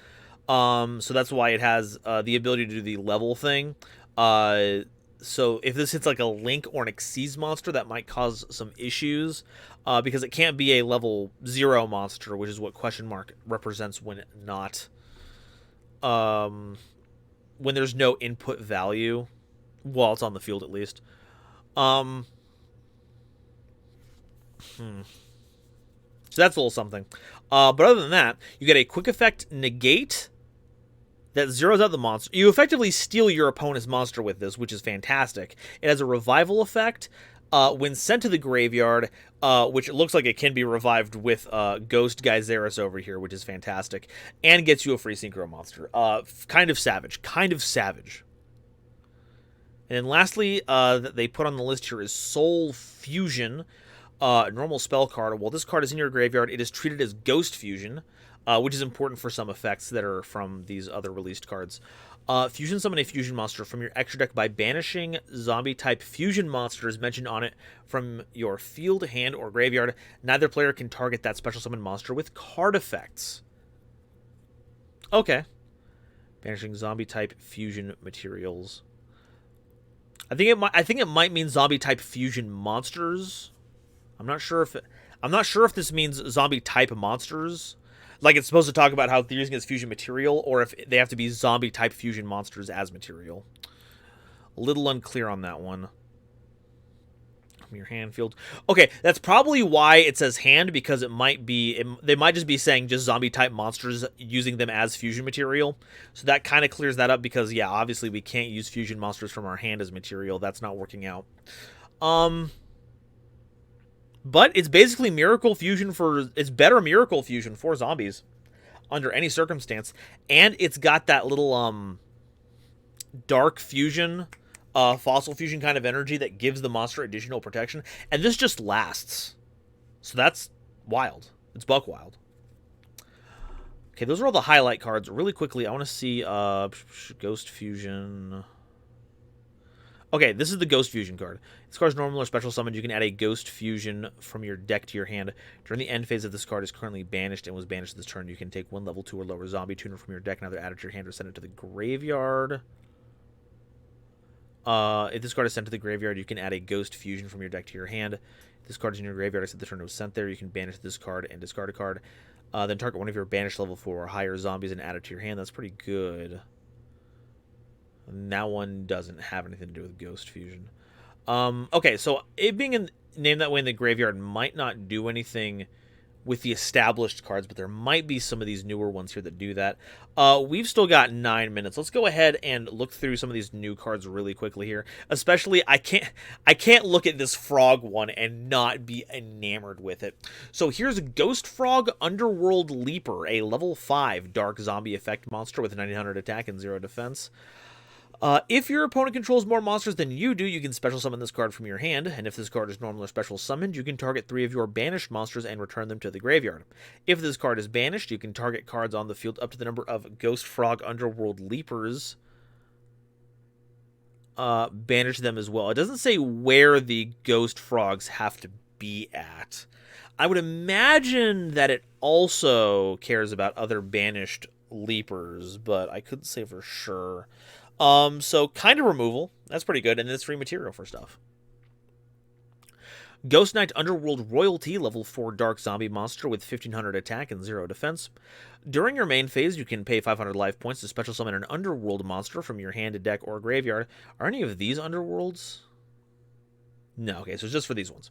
So that's why it has the ability to do the level thing. So if this hits like a Link or an Xyz monster, that might cause some issues because it can't be a level 0 monster, which is what question mark represents when not when there's no input value while it's on the field, at least. So that's a little something. But other than that, you get a quick effect negate that zeroes out the monster. You effectively steal your opponent's monster with this, which is fantastic. It has a revival effect when sent to the graveyard, which it looks like it can be revived with Ghost Geyseris over here, which is fantastic, and gets you a free Synchro monster. Kind of savage. Kind of savage. And then lastly, that they put on the list here is Soul Fusion. Normal spell card. While this card is in your graveyard, it is treated as Ghost Fusion, which is important for some effects that are from these other released cards. Fusion summon a fusion monster from your extra deck by banishing zombie-type fusion monsters mentioned on it from your field, hand, or graveyard. Neither player can target that special summon monster with card effects. Okay. Banishing zombie-type fusion materials. I think it might mean zombie-type fusion monsters. I'm not sure if this means zombie-type monsters. Like it's supposed to talk about how they're using it as fusion material, or if they have to be zombie-type fusion monsters as material. A little unclear on that one. From your hand field. Okay, that's probably why it says hand, because it might be... they might just be saying just zombie-type monsters, using them as fusion material. So that kind of clears that up, because, yeah, obviously we can't use fusion monsters from our hand as material. That's not working out. But it's basically Miracle Fusion for... it's better Miracle Fusion for zombies under any circumstance. And it's got that little Dark Fusion, Fossil Fusion kind of energy that gives the monster additional protection. And this just lasts. So that's wild. It's buck wild. Okay, those are all the highlight cards. Really quickly, I want to see Ghost Fusion... okay, this is the Ghost Fusion card. This card's normal or special summoned. You can add a Ghost Fusion from your deck to your hand. During the end phase of this card is currently banished and was banished this turn. You can take one level 2 or lower zombie tuner from your deck and either add it to your hand or send it to the graveyard. If this card is sent to the graveyard, you can add a Ghost Fusion from your deck to your hand. If this card is in your graveyard, except the turn it was sent there, you can banish this card and discard a card. Then target one of your banished level 4 or higher zombies and add it to your hand. That's pretty good. And that one doesn't have anything to do with Ghost Fusion. Okay, so it being named that way in the graveyard might not do anything with the established cards, but there might be some of these newer ones here that do that. We've still got 9 minutes. Let's go ahead and look through some of these new cards really quickly here. Especially, I can't look at this frog one and not be enamored with it. So here's Ghost Frog Underworld Leaper, a level 5 dark zombie effect monster with 900 attack and 0 defense. If your opponent controls more monsters than you do, you can special summon this card from your hand, and if this card is normal or special summoned, you can target 3 of your banished monsters and return them to the graveyard. If this card is banished, you can target cards on the field up to the number of Ghost Frog Underworld Leapers. Banish them as well. It doesn't say where the Ghost Frogs have to be at. I would imagine that it also cares about other banished Leapers, but I couldn't say for sure. So kind of removal. That's pretty good. And then it's free material for stuff. Ghost Knight Underworld Royalty, level 4 dark zombie monster with 1500 attack and 0 defense. During your main phase, you can pay 500 life points to special summon an underworld monster from your hand, deck, or graveyard. Are any of these underworlds? No, okay, so it's just for these ones.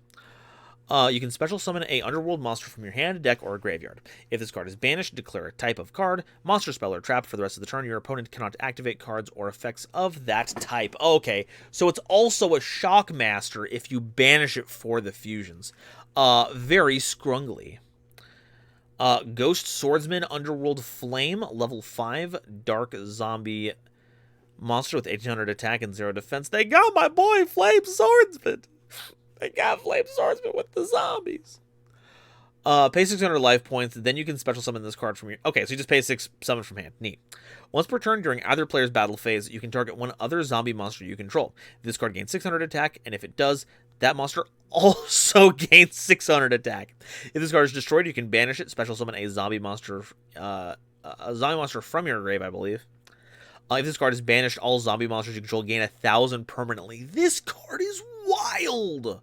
You can special summon a underworld monster from your hand, deck, or graveyard. If this card is banished, declare a type of card, monster, spell, or trap for the rest of the turn. Your opponent cannot activate cards or effects of that type. Okay, so it's also a Shockmaster if you banish it for the fusions. Very scrungly. Ghost Swordsman Underworld Flame, level 5, dark zombie monster with 1800 attack and 0 defense. They got my boy Flame Swordsman! They got Flame Swordsman with the zombies. Pay 600 life points, then you can special summon this card from your... okay, so you just pay 6, summon from hand. Neat. Once per turn during either player's battle phase, you can target one other zombie monster you control. This card gains 600 attack, and if it does, that monster also gains 600 attack. If this card is destroyed, you can banish it, special summon a zombie monster from your grave, I believe. If this card is banished, all zombie monsters you control gain 1,000 permanently. This card is wild!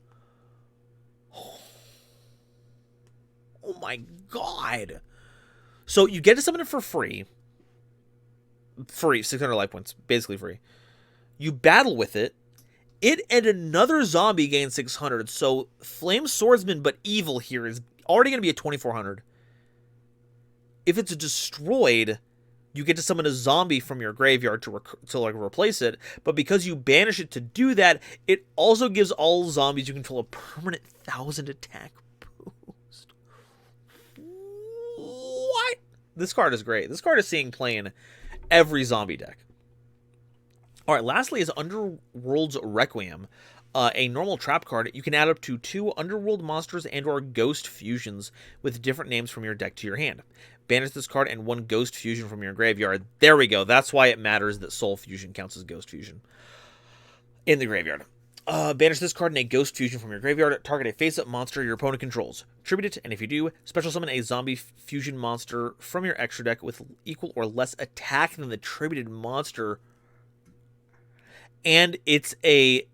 Oh my god. So you get to summon it for free. Free, 600 life points, basically free. You battle with it. It and another zombie gain 600. So Flame Swordsman but evil here is already going to be a 2,400. If it's destroyed, you get to summon a zombie from your graveyard to replace it, but because you banish it to do that, it also gives all zombies you control a permanent 1,000 attack boost. What? This card is great. This card is seeing play in every zombie deck. All right, lastly is Underworld's Requiem. A normal trap card. You can add up to 2 Underworld monsters and or Ghost fusions with different names from your deck to your hand. Banish this card and 1 Ghost fusion from your graveyard. There we go. That's why it matters that Soul Fusion counts as Ghost fusion in the graveyard. Banish this card and a Ghost fusion from your graveyard. Target a face-up monster your opponent controls. Tribute it, and if you do, special summon a zombie fusion monster from your extra deck with equal or less attack than the tributed monster. And it's a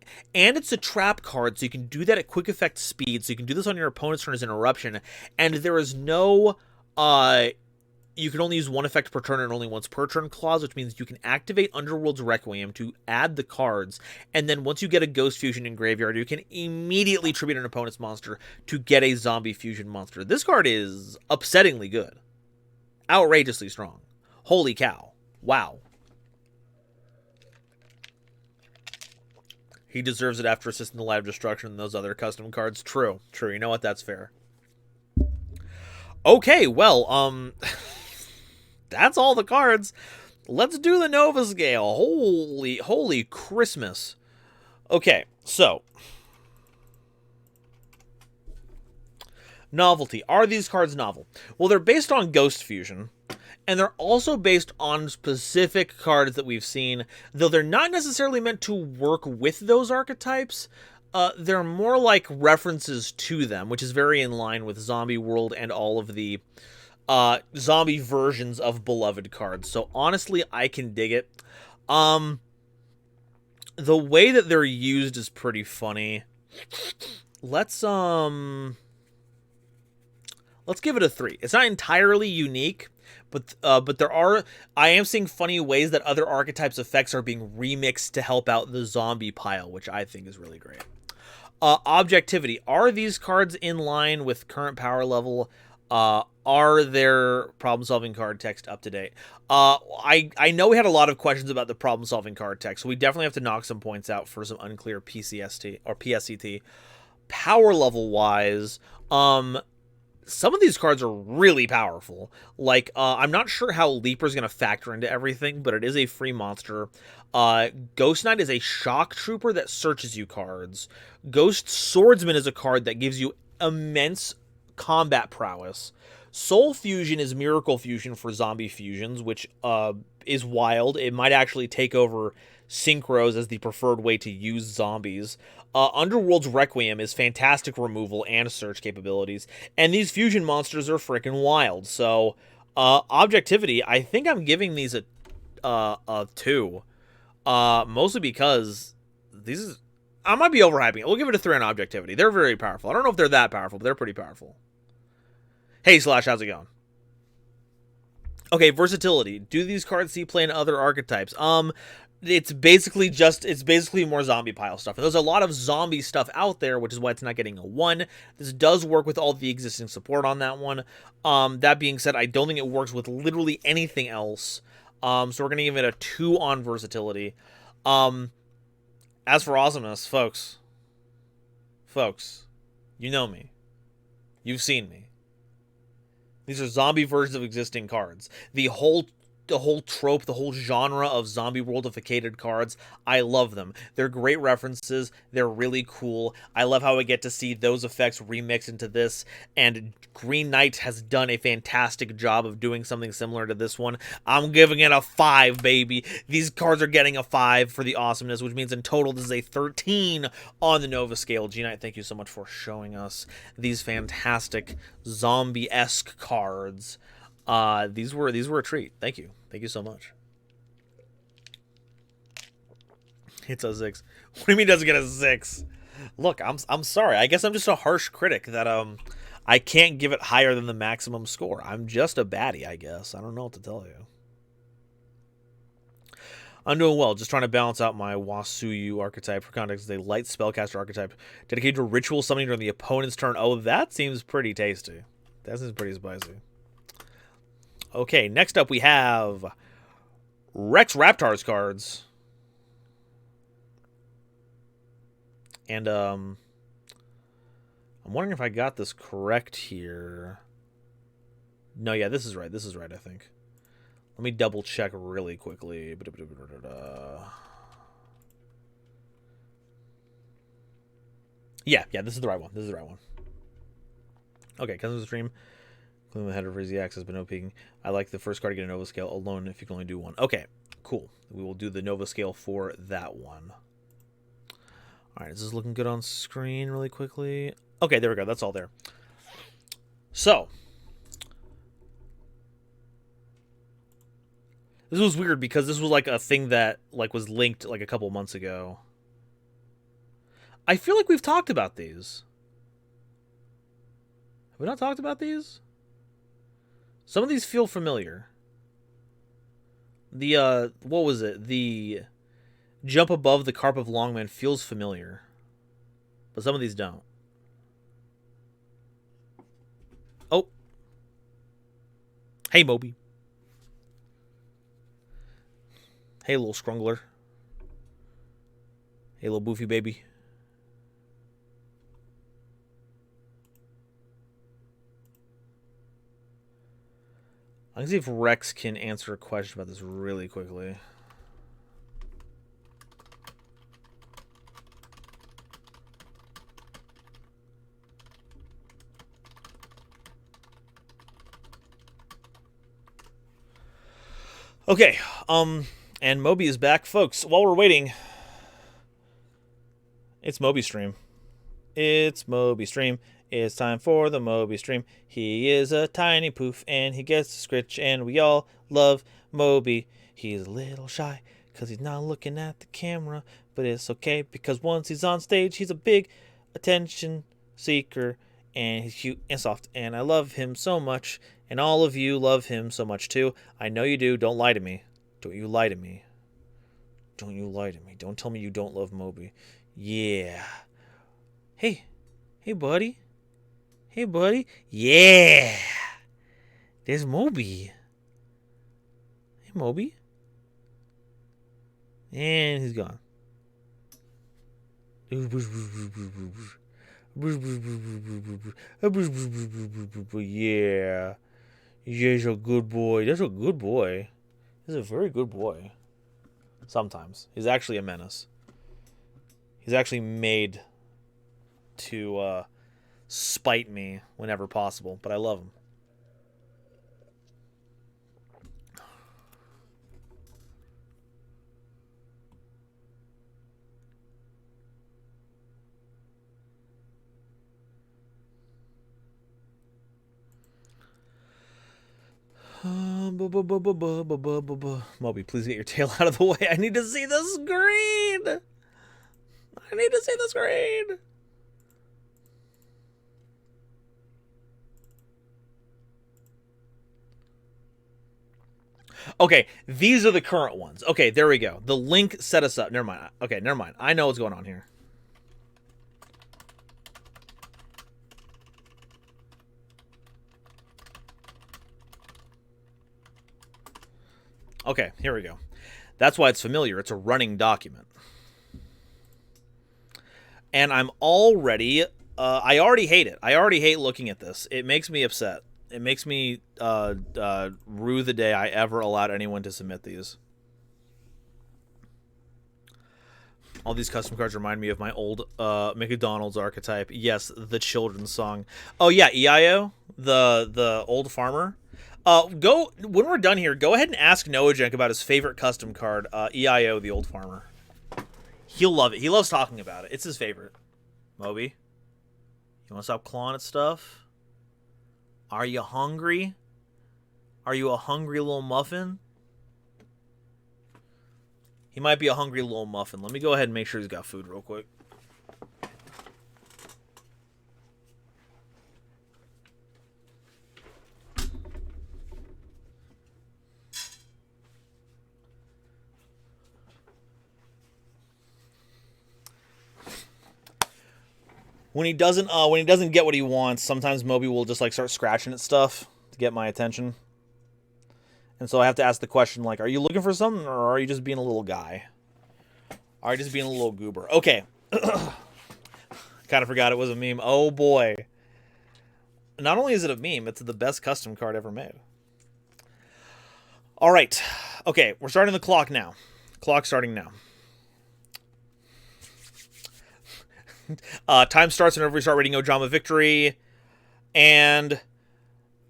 trap card, so you can do that at quick effect speed. So you can do this on your opponent's turn as interruption, and there is no you can only use 1 effect per turn and only once per turn clause, which means you can activate Underworld's Requiem to add the cards, and then once you get a Ghost Fusion in graveyard, you can immediately tribute an opponent's monster to get a zombie fusion monster. This card is upsettingly good. Outrageously strong. Holy cow. Wow. He deserves it after assisting the Light of Destruction and those other custom cards. True. True. You know what? That's fair. Okay, well, that's all the cards. Let's do the Nova Scale. Holy Christmas. Okay, so. Novelty. Are these cards novel? Well, they're based on Ghost Fusion. And they're also based on specific cards that we've seen, though they're not necessarily meant to work with those archetypes. They're more like references to them, which is very in line with Zombie World and all of the zombie versions of beloved cards. So honestly, I can dig it. The way that they're used is pretty funny. Let's give it a 3. It's not entirely unique. But I am seeing funny ways that other archetypes' effects are being remixed to help out the zombie pile, which I think is really great. Objectivity. Are these cards in line with current power level? Are their problem-solving card text up to date? I know we had a lot of questions about the problem-solving card text, so we definitely have to knock some points out for some unclear PCST or PSET. Power level-wise, some of these cards are really powerful. Like, I'm not sure how Leaper's going to factor into everything, but it is a free monster. Ghost Knight is a shock trooper that searches you cards. Ghost Swordsman is a card that gives you immense combat prowess. Soul Fusion is Miracle Fusion for zombie fusions, which is wild. It might actually take over Synchros as the preferred way to use zombies. Underworld's Requiem is fantastic removal and search capabilities, and these fusion monsters are freaking wild. So, objectivity, I think I'm giving these a 2, mostly because I might be overhyping it. We'll give it a 3 on objectivity. They're very powerful. I don't know if they're that powerful, but they're pretty powerful. Hey Slash, how's it going? Okay, versatility. Do these cards see play in other archetypes? It's basically more zombie pile stuff. And there's a lot of zombie stuff out there, which is why it's not getting a 1. This does work with all the existing support on that one. That being said, I don't think it works with literally anything else. So we're going to give it a 2 on versatility. As for awesomeness, folks, you know me. You've seen me. These are zombie versions of existing cards. The whole trope, the whole genre of zombie worldificated cards, I love them. They're great references. They're really cool. I love how I get to see those effects remixed into this, and Green Knight has done a fantastic job of doing something similar to this one. I'm giving it a 5, baby. These cards are getting a 5 for the awesomeness, which means in total this is a 13 on the Nova scale. G-Knight, thank you so much for showing us these fantastic zombie-esque cards. These were a treat. Thank you. Thank you so much. It's a 6. What do you mean it doesn't get a 6? Look, I'm sorry. I guess I'm just a harsh critic that I can't give it higher than the maximum score. I'm just a baddie, I guess. I don't know what to tell you. I'm doing well, just trying to balance out my Wasuyu archetype. For context, it's a light spellcaster archetype dedicated to ritual summoning during the opponent's turn. Oh, that seems pretty tasty. That seems pretty spicy. Okay, next up we have Rex Raptors cards. And I'm wondering if I got this correct here. No, yeah, this is right. This is right, I think. Let me double check really quickly. Yeah, this is the right one. This is the right one. Okay, comes to the stream. Clean the header for easy access, but no peeking. I like the first card to get a Nova Scale alone if you can only do one. Okay, cool. We will do the Nova Scale for that one. Alright, is this looking good on screen really quickly? Okay, there we go. That's all there. So, this was weird because this was like a thing that like was linked like a couple months ago. I feel like we've talked about these. Have we not talked about these? Some of these feel familiar. The, what was it? The jump above the Carp of Longman feels familiar. But some of these don't. Oh. Hey, Moby. Hey, little scrungler. Hey, little boofy baby. I can see if Rex can answer a question about this really quickly. Okay, and Moby is back. Folks, while we're waiting, it's Moby Stream. It's Moby Stream. It's time for the Moby Stream. He is a tiny poof, and he gets to scritch, and we all love Moby. He's a little shy, because he's not looking at the camera, but it's okay, because once he's on stage, he's a big attention seeker, and he's cute and soft, and I love him so much, and all of you love him so much too. I know you do. Don't lie to me. Don't you lie to me. Don't you lie to me. Don't tell me you don't love Moby. Yeah. Hey, buddy. Hey, buddy. Yeah. There's Moby. Hey, Moby. And he's gone. Yeah. He's a good boy. That's a good boy. He's a very good boy. Sometimes. He's actually a menace. He's actually made to spite me whenever possible, but I love him. Moby, please get your tail out of the way. I need to see the screen. I need to see the screen. Okay, these are the current ones. Okay, there we go. The link set us up. Never mind. Okay, never mind. I know what's going on here. Okay, here we go. That's why it's familiar. It's a running document. And I'm already... I already hate it. I already hate looking at this. It makes me upset. It makes me rue the day I ever allowed anyone to submit these. All these custom cards remind me of my old McDonald's archetype. Yes, the children's song. Oh yeah, EIO, the old farmer. Go when we're done here. Go ahead and ask Noajink about his favorite custom card, EIO, the old farmer. He'll love it. He loves talking about it. It's his favorite. Moby, you want to stop clawing at stuff? Are you hungry? Are you a hungry little muffin? He might be a hungry little muffin. Let me go ahead and make sure he's got food real quick. When he doesn't get what he wants, sometimes Moby will just like start scratching at stuff to get my attention. And so I have to ask the question, like, are you looking for something, or are you just being a little guy? Are you just being a little goober? Okay. Kind of forgot it was a meme. Oh, boy. Not only is it a meme, it's the best custom card ever made. All right. Okay, we're starting the clock now. Clock starting now. Time starts whenever we start reading Ojama Victory. And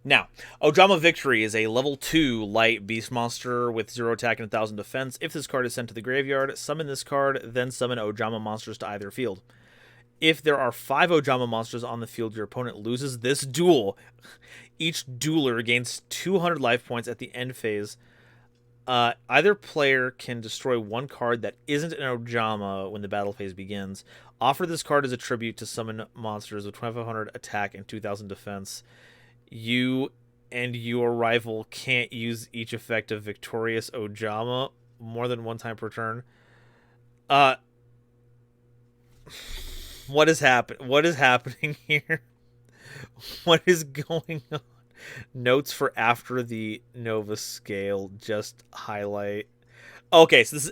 now, Ojama Victory is a level 2 light beast monster with 0 attack and 1000 defense. If this card is sent to the graveyard, summon this card, then summon Ojama monsters to either field. If there are 5 Ojama monsters on the field, your opponent loses this duel. Each dueler gains 200 life points at the end phase. Either player can destroy one card that isn't an Ojama when the battle phase begins. Offer this card as a tribute to summon monsters with 2500 attack and 2000 defense. You and your rival can't use each effect of Victorious Ojama more than one time per turn. What is happening here? What is going on? Notes for after the Nova scale. Just highlight. Okay, so this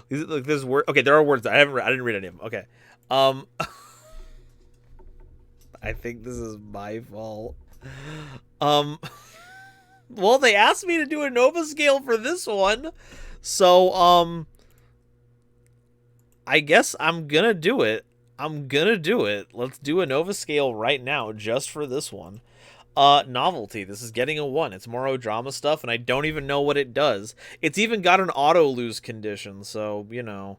is there's word. Okay, there are words I didn't read any of them. Okay, I think this is my fault. Well, they asked me to do a Nova scale for this one, so I guess I'm gonna do it. Let's do a Nova scale right now, just for this one. Novelty. This is getting a 1. It's more Ojama stuff, and I don't even know what it does. It's even got an auto-lose condition, so, you know.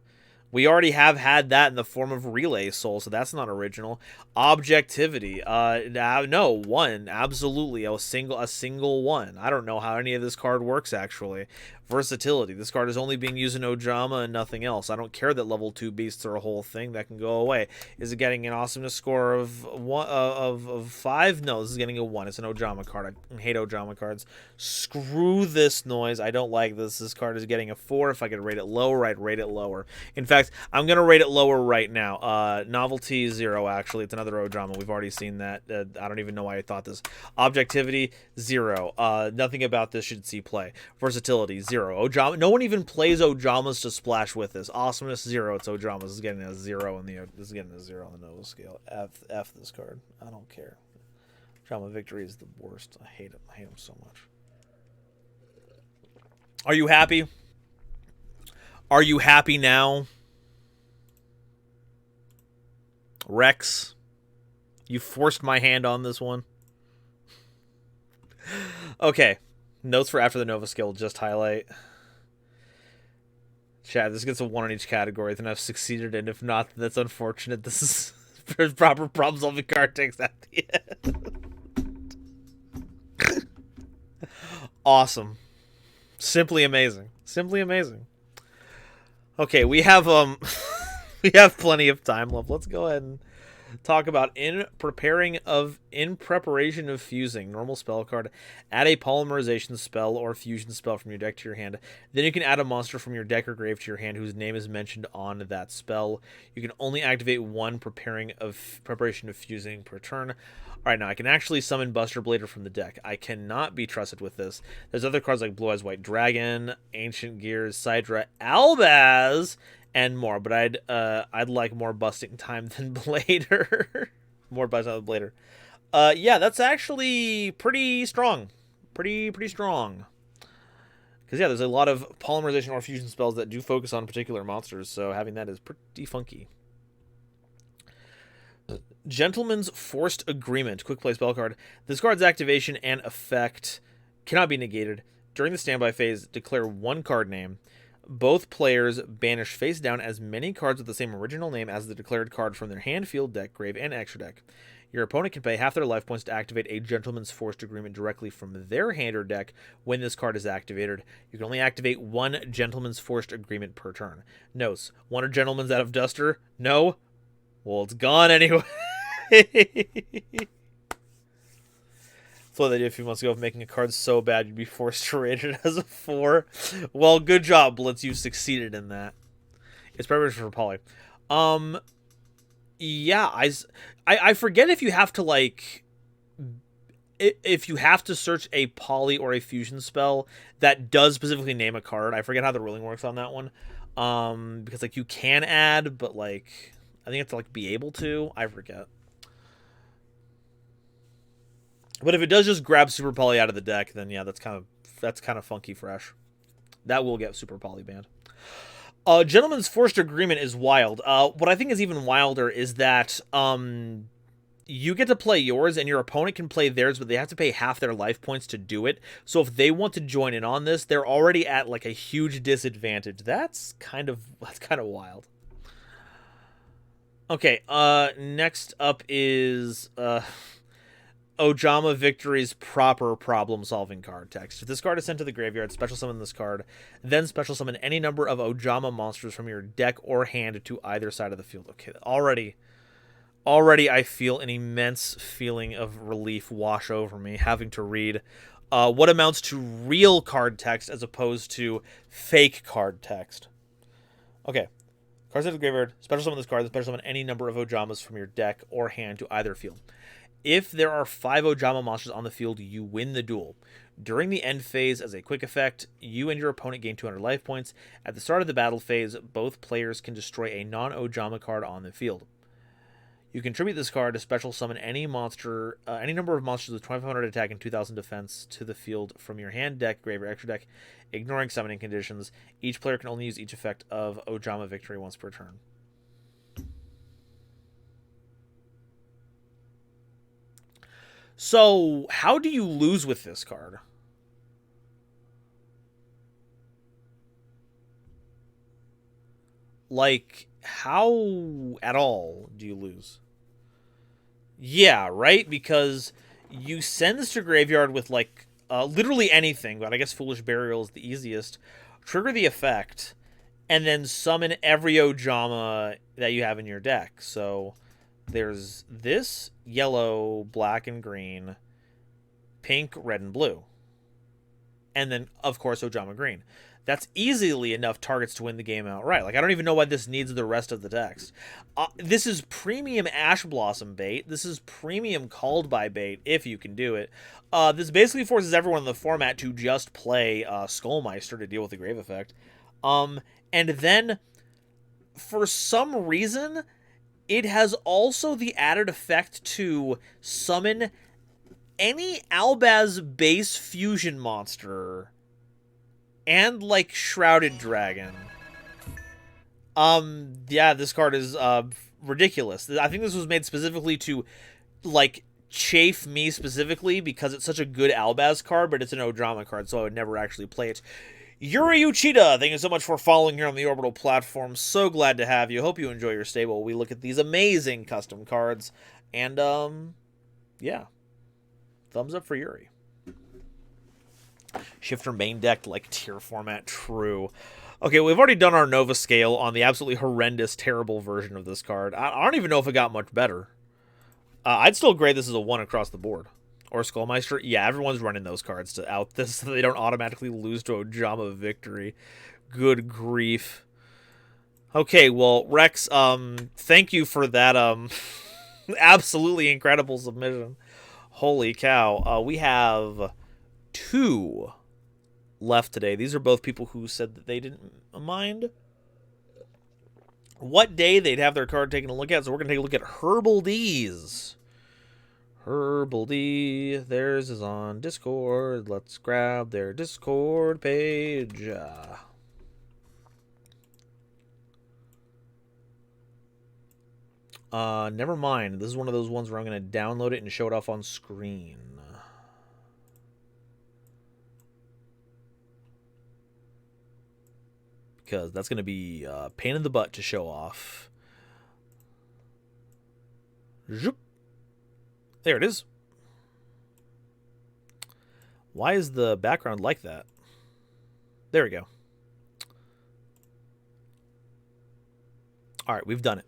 We already have had that in the form of Relay Soul, so that's not original. Objectivity. No, 1. Absolutely. A single 1. I don't know how any of this card works, actually. Versatility. This card is only being used in Ojama and nothing else. I don't care that level 2 beasts are a whole thing. That can go away. Is it getting an awesomeness score of 5? No, this is getting a 1. It's an Ojama card. I hate Ojama cards. Screw this noise. I don't like this. This card is getting a 4. If I could rate it lower, I'd rate it lower. In fact, I'm going to rate it lower right now. Novelty 0, actually. It's another Ojama. We've already seen that. I don't even know why I thought this. Objectivity 0. Nothing about this should see play. Versatility 0. Ojama. No one even plays Ojamas to splash with this. Awesomeness 0. It's Ojamas. This is getting a 0 in the Nova scale. F this card. I don't care. Ojama Victory is the worst. I hate him. I hate him so much. Are you happy? Are you happy now? Rex, you forced my hand on this one. Okay. Notes for after the Nova skill, just highlight. Chat, this gets a 1 on each category, then I've succeeded, and if not, that's unfortunate. This is proper problem-solving card takes at the end. Awesome. Simply amazing. Simply amazing. Okay, we have we have plenty of time left. Let's go ahead and talk about in preparation of fusing. Normal spell card. Add a polymerization spell or fusion spell from your deck to your hand. Then you can add a monster from your deck or grave to your hand whose name is mentioned on that spell. You can only activate 1 preparation of fusing per turn. Alright, now I can actually summon Buster Blader from the deck. I cannot be trusted with this. There's other cards like Blue Eyes White Dragon, Ancient Gears, Sidra, Albaz, and more, but I'd like more busting time than Blader. More busting time than Blader. Yeah, that's actually pretty strong. Pretty strong. Because, yeah, there's a lot of polymerization or fusion spells that do focus on particular monsters, so having that is pretty funky. Gentleman's Forced Agreement. Quick play spell card. This card's activation and effect cannot be negated. During the standby phase, declare 1 card name. Both players banish face down as many cards with the same original name as the declared card from their hand, field, deck, grave, and extra deck. Your opponent can pay half their life points to activate a Gentleman's Forced Agreement directly from their hand or deck when this card is activated. You can only activate 1 Gentleman's Forced Agreement per turn. Notes. 1 Gentleman's out of Duster? No? Well, it's gone anyway. That's what they did a few months ago, making a card so bad you'd be forced to rate it as a 4. Well, good job, Blitz. You succeeded in that. It's preparation for Poly. Yeah, I forget if you have to, like, if you have to search a Poly or a Fusion spell that does specifically name a card. I forget how the ruling works on that one. Because, like, you can add, but, like, I think you have to, like, be able to. I forget. But if it does just grab Super Poly out of the deck, then yeah, that's kind of funky fresh. That will get Super Poly banned. Gentleman's Forced Agreement is wild. What I think is even wilder is that you get to play yours and your opponent can play theirs, but they have to pay half their life points to do it. So if they want to join in on this, they're already at like a huge disadvantage. That's kind of wild. Okay, next up is Ojama Victory's proper problem-solving card text. If this card is sent to the graveyard, special summon this card, then special summon any number of Ojama monsters from your deck or hand to either side of the field. Okay, already I feel an immense feeling of relief wash over me having to read what amounts to real card text as opposed to fake card text. Okay. Cards out of the graveyard, special summon this card, special summon any number of Ojamas from your deck or hand to either field. If there are 5 Ojama monsters on the field, you win the duel. During the end phase, as a quick effect, you and your opponent gain 200 life points. At the start of the battle phase, both players can destroy a non-Ojama card on the field. You contribute this card to special summon any monster, any number of monsters with 2,500 attack and 2,000 defense to the field from your hand, deck, grave, or extra deck, ignoring summoning conditions. Each player can only use each effect of Ojama Victory once per turn. So, how do you lose with this card? Like, how at all do you lose? Yeah, right? Because you send this to graveyard with, like, literally anything, but I guess Foolish Burial is the easiest. Trigger the effect, and then summon every Ojama that you have in your deck. So, there's this, yellow, black, and green, pink, red, and blue. And then, of course, Ojama green. That's easily enough targets to win the game outright. Like, I don't even know why this needs the rest of the text. This is premium Ash Blossom bait. This is premium Called By bait, if you can do it. This basically forces everyone in the format to just play Skullmeister to deal with the Grave Effect. And then, for some reason, it has also the added effect to summon any Albaz base fusion monster and, like, Shrouded Dragon. Yeah, this card is ridiculous. I think this was made specifically to, like, chafe me specifically because it's such a good Albaz card, but it's an Ojama card, so I would never actually play it. Yuri Uchida, thank you so much for following here on the Orbital platform. So glad to have you. Hope you enjoy your stay while we look at these amazing custom cards. And, yeah. Thumbs up for Yuri. Shifter main deck, like, tier format, true. Okay, we've already done our Nova scale on the absolutely horrendous, terrible version of this card. I don't even know if it got much better. I'd still grade this as a 1 across the board. Or Skullmeister. Yeah, everyone's running those cards to out this so they don't automatically lose to Ojama Victory. Good grief. Okay, well, Rex, thank you for that, absolutely incredible submission. Holy cow. We have 2 left today. These are both people who said that they didn't mind what day they'd have their card taken a look at. So we're going to take a look at Herbal D's. Herbal D, theirs is on Discord. Let's grab their Discord page. Never mind. This is one of those ones where I'm going to download it and show it off on screen. Because that's going to be a pain in the butt to show off. Zoop. There it is. Why is the background like that? There we go. All right, we've done it.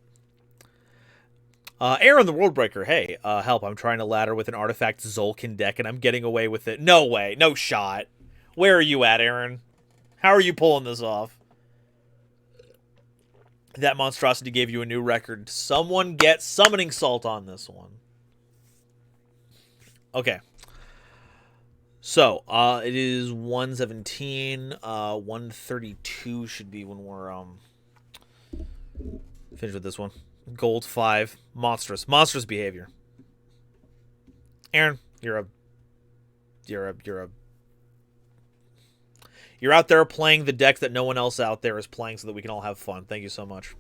Aaron the Worldbreaker, hey, help, I'm trying to ladder with an Artifact Zolkin deck and I'm getting away with it. No way, no shot. Where are you at, Aaron? How are you pulling this off? That monstrosity gave you a new record. Someone get Summoning Salt on this one. Okay. So, it is 117. 132 should be when we're finished with this one. Gold 5. Monstrous. Monstrous behavior. Aaron, you're a You're out there playing the deck that no one else out there is playing so that we can all have fun. Thank you so much.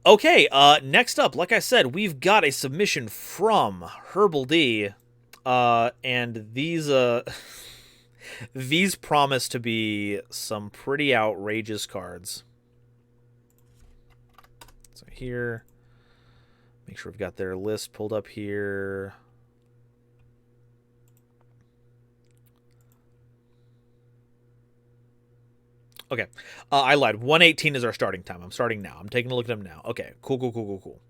Okay, next up, like I said, we've got a submission from Herbal D. And these these promise to be some pretty outrageous cards. So here, make sure we've got their list pulled up here. Okay, I lied. 118 is our starting time. I'm starting now. I'm taking a look at them now. Okay, cool.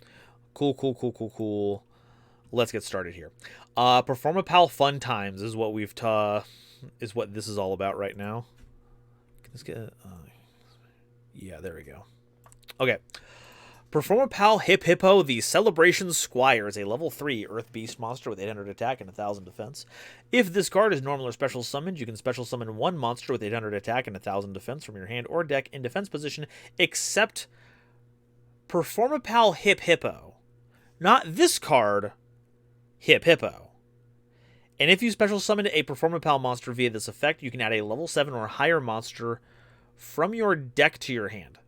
Let's get started here. Performapal Fun Times is what is what this is all about right now. Let's get yeah, there we go. Okay. Performapal Hip Hippo, the Celebration Squire, is a level 3 Earth Beast monster with 800 attack and 1000 defense. If this card is normal or special summoned, you can special summon one monster with 800 attack and 1000 defense from your hand or deck in defense position, except Performapal Hip Hippo. Not this card, Hip Hippo. And if you special summon a Performapal monster via this effect, you can add a level 7 or higher monster from your deck to your hand.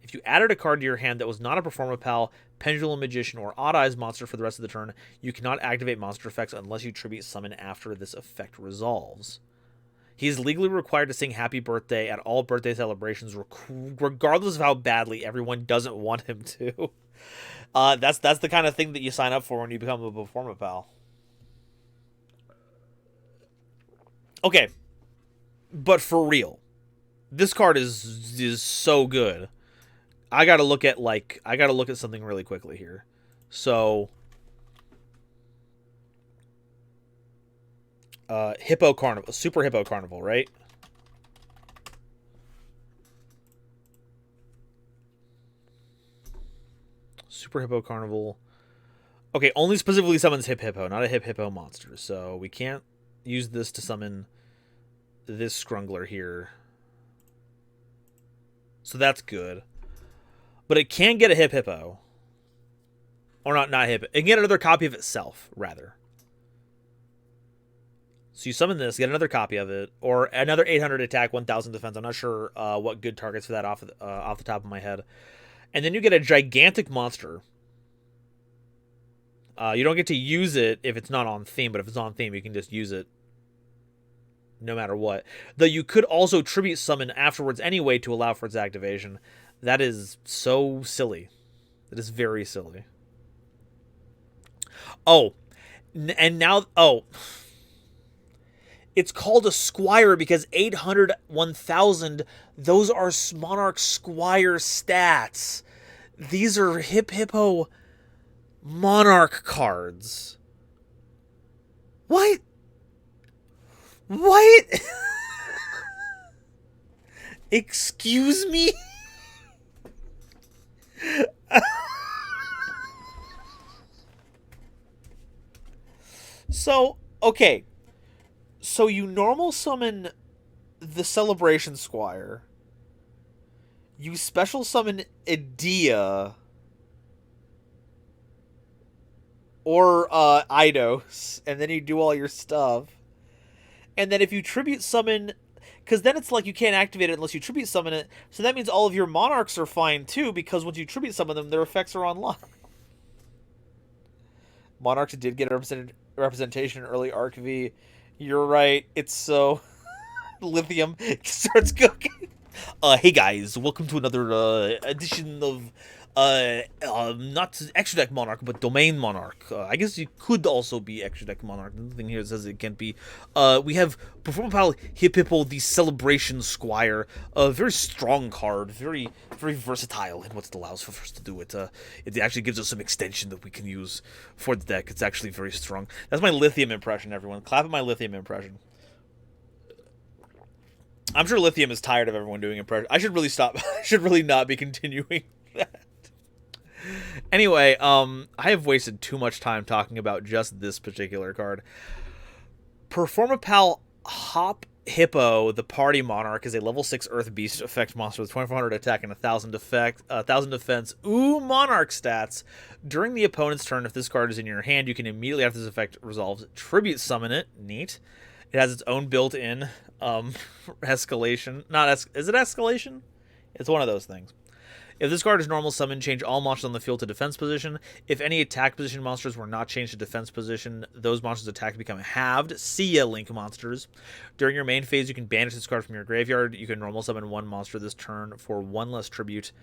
If you added a card to your hand that was not a Performapal, Pendulum Magician, or Odd Eyes monster for the rest of the turn, you cannot activate monster effects unless you tribute summon after this effect resolves. He is legally required to sing Happy Birthday at all birthday celebrations, regardless of how badly everyone doesn't want him to. That's the kind of thing that you sign up for when you become a Performapal. Okay, but for real, this card is so good. I gotta look at something really quickly here. So, Hippo Carnival, Super Hippo Carnival, right? Super Hippo Carnival. Okay, only specifically summons Hip Hippo, not a Hip Hippo monster. So we can't use this to summon this Scrungler here. So that's good. But it can get a Hip Hippo. Or not Hip. It can get another copy of itself, rather. So you summon this, get another copy of it, or another 800 attack, 1000 defense. I'm not sure what good targets for that off the top of my head. And then you get a gigantic monster. You don't get to use it if it's not on theme, but if it's on theme, you can just use it no matter what. Though you could also tribute summon afterwards anyway to allow for its activation. That is so silly. That is very silly. Oh, and now, it's called a Squire because 800, 1000, those are Monarch Squire stats. These are Hip Hippo Monarch cards. What? Excuse me? So, okay. So you normal summon the Celebration Squire. You special summon Edea. Or Eidos. And then you do all your stuff. And then if you tribute summon... Because then it's like you can't activate it unless you tribute summon it. So that means all of your monarchs are fine too, because once you tribute summon them, their effects are online. Monarchs did get a representation in early Arc V. You're right. It's so... Lithium starts cooking. Hey guys, welcome to another edition of not Extra Deck Monarch, but Domain Monarch. I guess you could also be Extra Deck Monarch. The thing here says it can't be. We have Performapal Hip Hippo, the Celebration Squire. A very strong card, very versatile in what it allows for us to do. It actually gives us some extension that we can use for the deck. It's actually very strong. That's my Lithium impression, everyone. Clap at my Lithium impression. I'm sure Lithium is tired of everyone doing impressions. I should really stop. I should really not be continuing that. Anyway, I have wasted too much time talking about just this particular card. Performapal Hop Hippo, the Party Monarch, is a level 6 Earth Beast effect monster with 2400 attack and 1000 defense. Ooh, Monarch stats. During the opponent's turn, if this card is in your hand, you can immediately after this effect resolves tribute summon it. Neat. It has its own built-in escalation. Is it escalation? It's one of those things. If this card is normal summon, change all monsters on the field to defense position. If any attack position monsters were not changed to defense position, those monsters' attack become halved. See ya, Link monsters. During your main phase, you can banish this card from your graveyard. You can normal summon one monster this turn for one less tribute.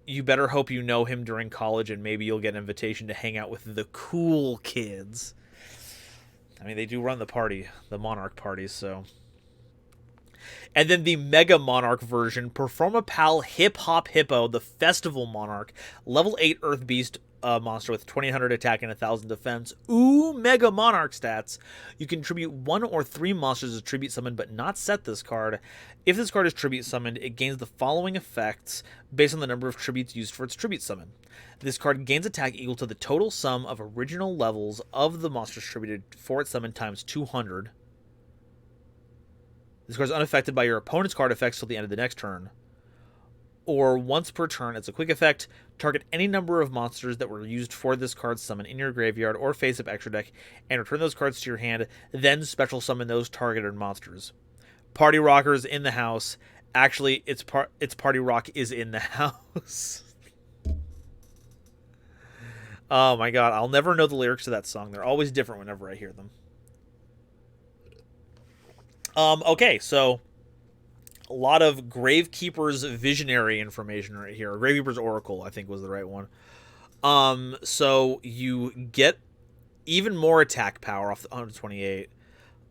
You better hope you know him during college, and maybe you'll get an invitation to hang out with the cool kids. I mean, they do run the party, the Monarch parties, so... And then the Mega Monarch version, Performapal Hip Hop Hippo, the Festival Monarch, level 8 Earth Beast monster with 2000 attack and 1000 defense. Ooh, Mega Monarch stats. You can tribute 1 or 3 monsters as tribute summon, but not set this card. If this card is tribute summoned, it gains the following effects based on the number of tributes used for its tribute summon. This card gains attack equal to the total sum of original levels of the monsters tributed for its summon times 200. This card is unaffected by your opponent's card effects till the end of the next turn. Or once per turn, it's a quick effect. Target any number of monsters that were used for this card's summon in your graveyard or face-up extra deck, and return those cards to your hand, then special summon those targeted monsters. Party Rockers in the house. Actually, it's Party Rock is in the house. Oh my god, I'll never know the lyrics to that song. They're always different whenever I hear them. Okay, so a lot of Gravekeeper's Visionary information right here. Gravekeeper's Oracle, I think, was the right one. So you get even more attack power off the 128.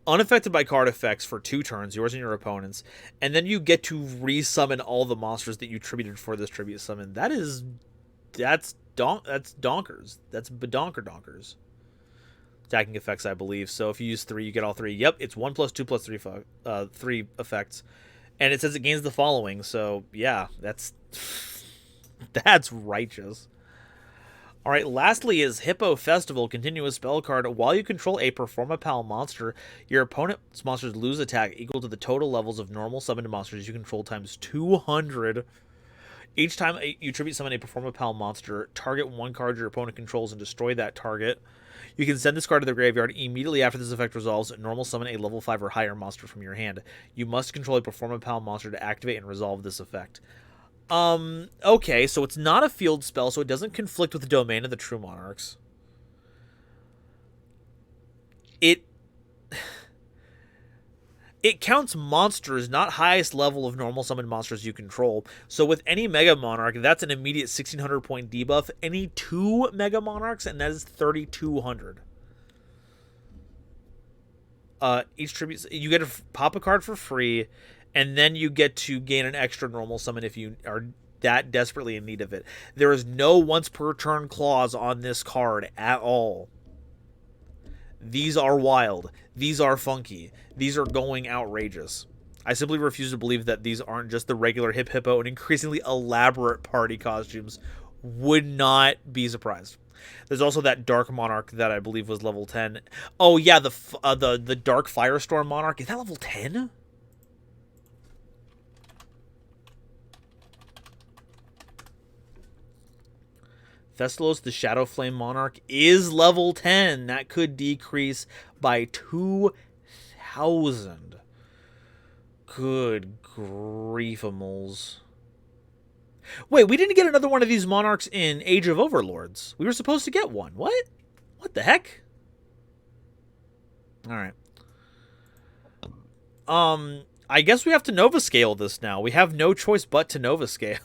Unaffected by card effects for 2 turns, yours and your opponent's. And then you get to resummon all the monsters that you tributed for this tribute summon. That's donkers. That's badonkers. Attacking effects, I believe. So if you use 3, you get all 3. Yep, it's 1 plus 2 plus 3, 3 effects. And it says it gains the following. So, yeah, that's righteous. All right, lastly is Hippo Festival, continuous spell card. While you control a Performapal monster, your opponent's monsters lose attack equal to the total levels of normal summoned monsters you control times 200. Each time you tribute summon a Performapal monster, target one card your opponent controls and destroy that target. You can send this card to the graveyard. Immediately after this effect resolves, normal summon a level 5 or higher monster from your hand. You must control a Performapal monster to activate and resolve this effect. Okay, so it's not a field spell, so it doesn't conflict with the domain of the True Monarchs. It counts monsters, not highest level of normal summoned monsters you control. So with any Mega Monarch, that's an immediate 1600 point debuff. Any 2 Mega Monarchs, and that is 3200. Each tribute, you get to pop a card for free, and then you get to gain an extra normal summon if you are that desperately in need of it. There is no once per turn clause on this card at all. These are wild. These are funky. These are going outrageous. I simply refuse to believe that these aren't just the regular Hip Hippo and increasingly elaborate party costumes. Would not be surprised. There's also that Dark Monarch that I believe was level 10. Oh yeah, the Dark Firestorm Monarch. Is that level 10? Thestalos, the Shadow Flame Monarch, is level 10. That could decrease by 2,000. Good griefimals. Wait, we didn't get another one of these monarchs in Age of Overlords. We were supposed to get one. What? What the heck? Alright. I guess we have to Nova Scale this now. We have no choice but to Nova Scale.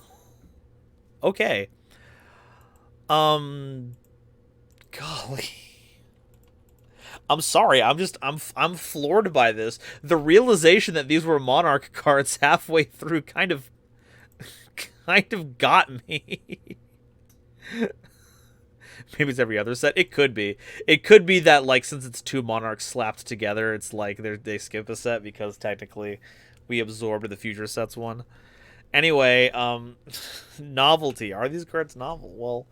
Okay. Golly. I'm sorry. I'm floored by this. The realization that these were Monarch cards halfway through kind of got me. Maybe it's every other set. It could be. It could be that, like, since it's 2 Monarchs slapped together, it's like they skip a set because technically we absorbed the future sets one. Anyway, novelty. Are these cards novel? Well,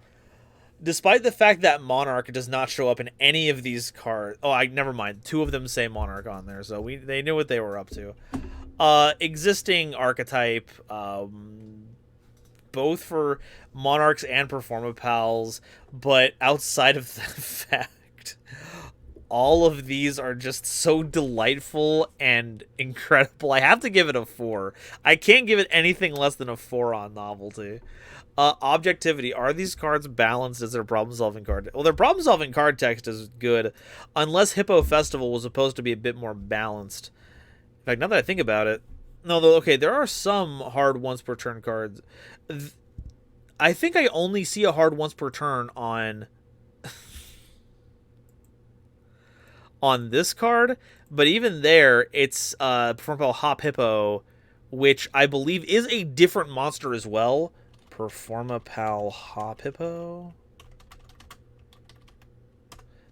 despite the fact that Monarch does not show up in any of these cards... Oh, never mind. 2 of them say Monarch on there, so they knew what they were up to. Existing archetype, both for Monarchs and Performapals, but outside of the fact... all of these are just so delightful and incredible. I have to give it a 4. I can't give it anything less than a 4 on novelty. Objectivity. Are these cards balanced as their problem-solving card? Well, their problem-solving card text is good, unless Hippo Festival was supposed to be a bit more balanced. In fact, now that I think about it, no, though, okay, there are some hard once per turn cards. I think I only see a hard once per turn on on this card, but even there, it's Performapal Hop Hippo, which I believe is a different monster as well. Performapal Hop Hippo.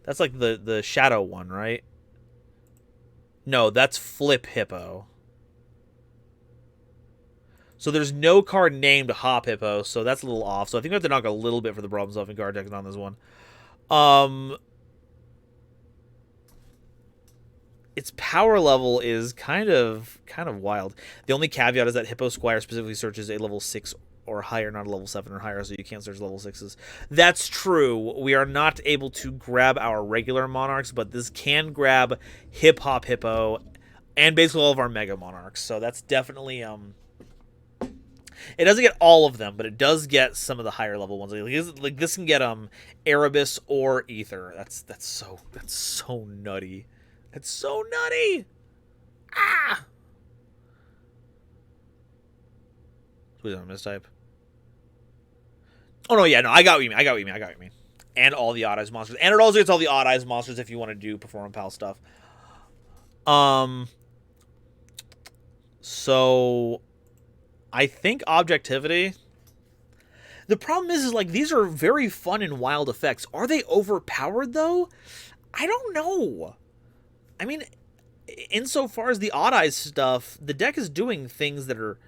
That's like the shadow one, right? No, that's Flip Hippo. So there's no card named Hop Hippo, so that's a little off. So I think we have to knock a little bit for the problem-solving card text on this one. Its power level is kind of wild. The only caveat is that Hippo Squire specifically searches a level 6 or higher, not a level 7 or higher, so you can't search level 6s. That's true. We are not able to grab our regular Monarchs, but this can grab Hip Hop Hippo and basically all of our Mega Monarchs. So that's definitely... It doesn't get all of them, but it does get some of the higher level ones. Like this can get Erebus or Ether. That's so nutty. It's so nutty. Ah. Please don't mistype. Oh no, yeah, no, I got what you mean. And all the Odd Eyes monsters, and it also gets all the Odd Eyes monsters if you want to do Performapal stuff. So I think objectivity. The problem is like these are very fun and wild effects. Are they overpowered though? I don't know. I mean, insofar as the Odd Eyes stuff, the deck is doing things that are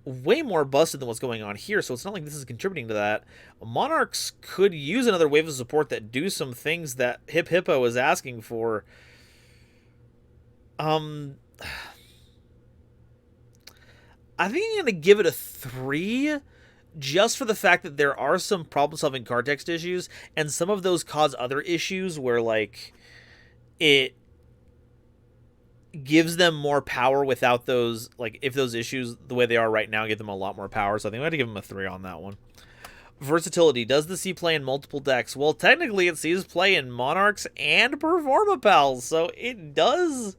way more busted than what's going on here, so it's not like this is contributing to that. Monarchs could use another wave of support that do some things that Hip Hippo is asking for. I think I'm going to give it a 3, just for the fact that there are some problem-solving card text issues, and some of those cause other issues where, like, it gives them more power without those, like, if those issues, the way they are right now, give them a lot more power, so I think I'm going to give them a 3 on that one. Versatility. Does the C play in multiple decks? Well, technically it sees play in Monarchs and Performapals, so it does...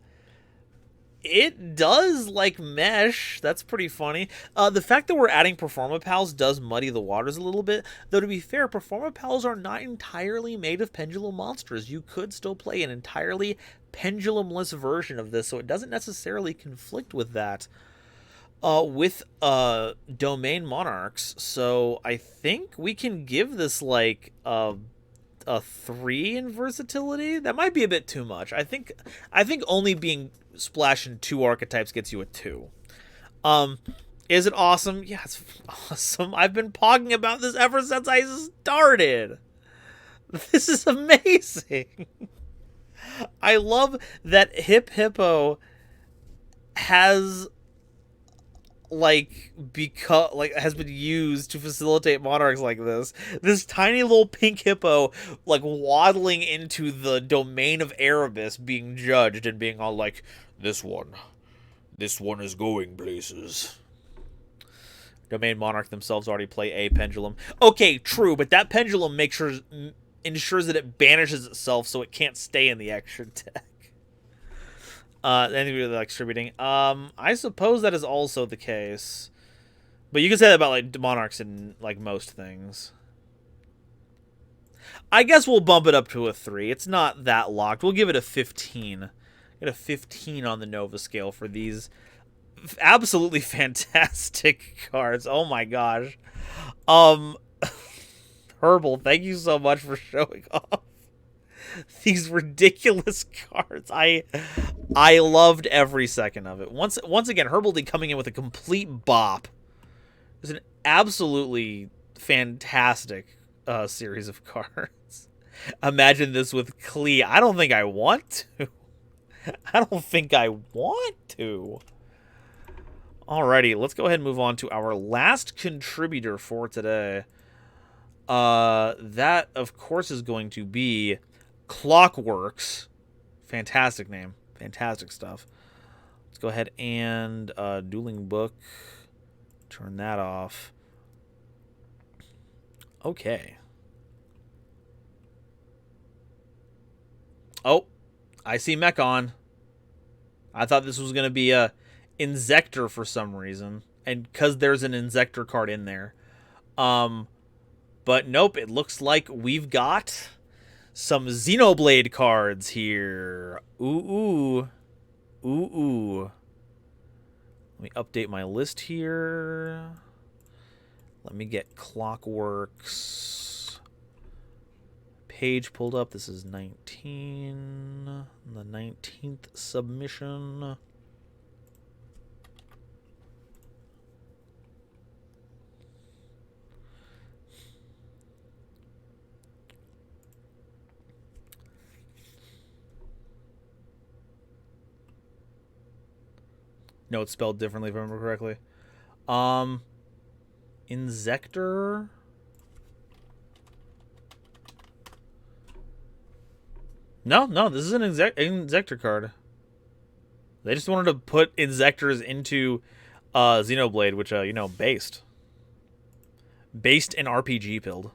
like, mesh. That's pretty funny. The fact that we're adding Performapals does muddy the waters a little bit. Though, to be fair, Performapals are not entirely made of pendulum monsters. You could still play an entirely pendulumless version of this, so it doesn't necessarily conflict with that. With Domain Monarchs. So I think we can give this, like, a 3 in versatility. That might be a bit too much. I think only being splashed in 2 archetypes gets you a 2. Is it awesome? Yeah, it's awesome. I've been pogging about this ever since I started. This is amazing. I love that Hip Hippo has has been used to facilitate Monarchs like this. This tiny little pink hippo, like, waddling into the domain of Erebus, being judged and being all like, this one is going places. Domain Monarch themselves already play a pendulum. Okay, true, but that pendulum ensures that it banishes itself so it can't stay in the extra deck. Anything really like distributing? I suppose that is also the case. But you can say that about, like, Monarchs and, like, most things. I guess we'll bump it up to a 3. It's not that locked. We'll give it a 15. Get a 15 on the Nova scale for these absolutely fantastic cards. Oh my gosh. Herbal, thank you so much for showing off these ridiculous cards. I loved every second of it. Once again, Herbaldy coming in with a complete bop. It's an absolutely fantastic series of cards. Imagine this with Klee. I don't think I want to. Alrighty, let's go ahead and move on to our last contributor for today. That, of course, is going to be Clockworks. Fantastic name. Fantastic stuff. Let's go ahead and dueling book. Turn that off. Okay. Oh, I see Mechon. I thought this was going to be a Inzector for some reason. And because there's an Inzector card in there. But nope, it looks like we've got some Xenoblade cards here. Ooh. Let me update my list here. Let me get Clockworks page pulled up. This is 19. The 19th submission. No, it's spelled differently if I remember correctly. Inzector. No, this is an Inzector card. They just wanted to put Inzectors into Xenoblade, which, based. Based and RPG pilled.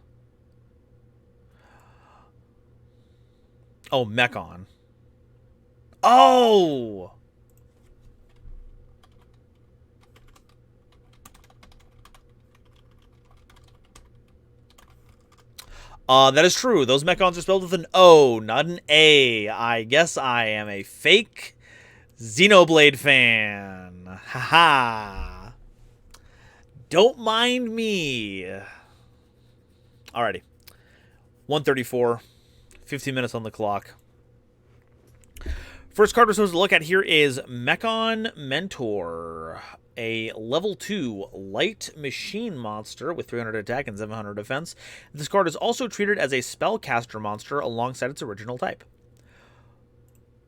Oh, Mechon. Oh! That is true. Those Mechons are spelled with an O, not an A. I guess I am a fake Xenoblade fan. Haha. Don't mind me. Alrighty. 1:34. 15 minutes on the clock. First card we're supposed to look at here is Mechon Mentor. A level 2 light machine monster with 300 attack and 700 defense. This card is also treated as a spellcaster monster alongside its original type.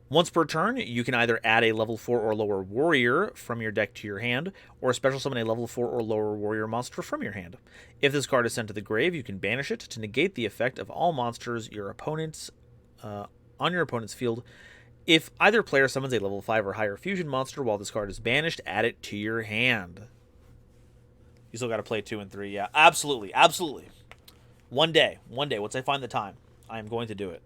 Once per turn, you can either add a level 4 or lower warrior from your deck to your hand, or special summon a level 4 or lower warrior monster from your hand. If this card is sent to the grave, you can banish it to negate the effect of all monsters on your opponent's field. If either player summons a level 5 or higher fusion monster while this card is banished, add it to your hand. You still got to play 2 and 3. Yeah, absolutely. One day, once I find the time, I am going to do it.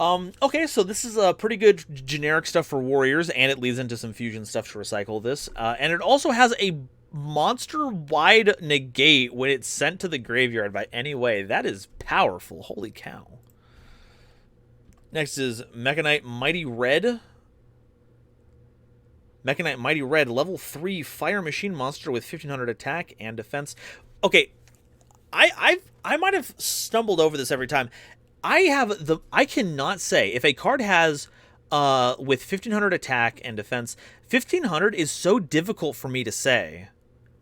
Okay, so this is a pretty good generic stuff for warriors, and it leads into some fusion stuff to recycle this. And it also has a monster-wide negate when it's sent to the graveyard by any way. That is powerful. Holy cow. Next is Mechanite Mighty Red. Mechanite Mighty Red, level 3 fire machine monster with 1500 attack and defense. Okay, I might have stumbled over this every time. I cannot say if a card has with 1500 attack and defense. 1500 is so difficult for me to say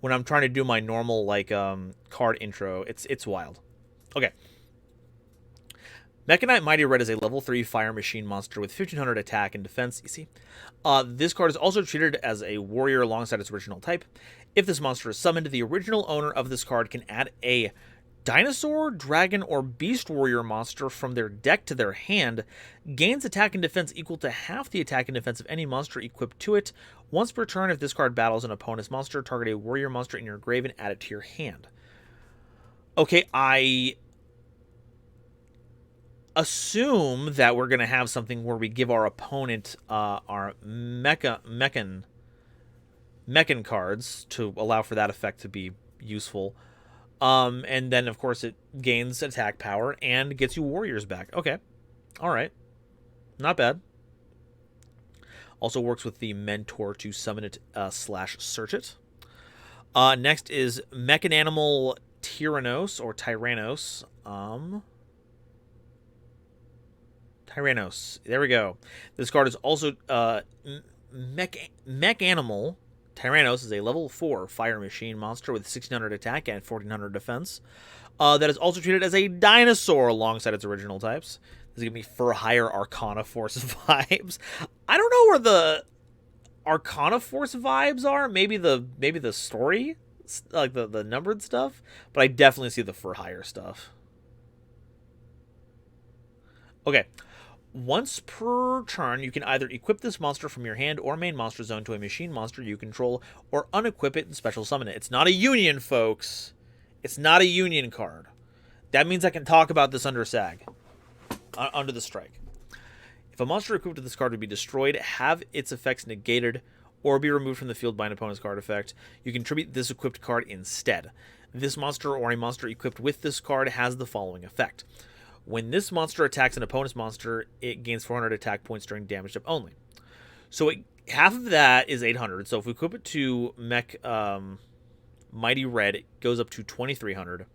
when I'm trying to do my normal card intro. It's wild. Okay. Mechanite Mighty Red is a level 3 fire machine monster with 1500 attack and defense. You see? This card is also treated as a warrior alongside its original type. If this monster is summoned, the original owner of this card can add a dinosaur, dragon, or beast warrior monster from their deck to their hand, gains attack and defense equal to half the attack and defense of any monster equipped to it. Once per turn, if this card battles an opponent's monster, target a warrior monster in your grave and add it to your hand. Okay, I assume that we're going to have something where we give our opponent our Mechan cards to allow for that effect to be useful. And then, of course, it gains attack power and gets you warriors back. Okay. All right. Not bad. Also works with the Mentor to summon it / search it. Next is Mechananimal Tyrannos or Tyrannos. Tyrannos. There we go. This card is also Mechanimal Tyrannos is a level 4 fire machine monster with 1600 attack and 1400 defense. That is also treated as a dinosaur alongside its original types. This is gonna be for higher Arcana Force vibes. I don't know where the Arcana Force vibes are. Maybe the story, like the numbered stuff. But I definitely see the for hire stuff. Okay. Once per turn, you can either equip this monster from your hand or main monster zone to a machine monster you control, or unequip it and special summon it. It's not a union, folks. It's not a union card. That means I can talk about this under SAG. Under the strike. If a monster equipped with this card would be destroyed, have its effects negated, or be removed from the field by an opponent's card effect, you can tribute this equipped card instead. This monster or a monster equipped with this card has the following effect. When this monster attacks an opponent's monster, it gains 400 attack points during damage step only. So half of that is 800. So if we equip it to Mech Mighty Red, it goes up to 2300.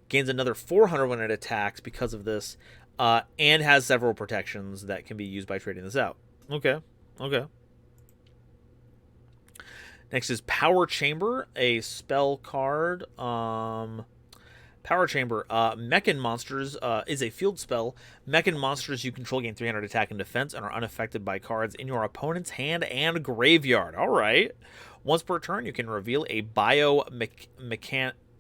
Gains another 400 when it attacks because of this, and has several protections that can be used by trading this out. Okay. Next is Power Chamber, a spell card. Power Chamber, Mechan Monsters is a field spell. Mechan Monsters you control gain 300 attack and defense and are unaffected by cards in your opponent's hand and graveyard. All right. Once per turn, you can reveal a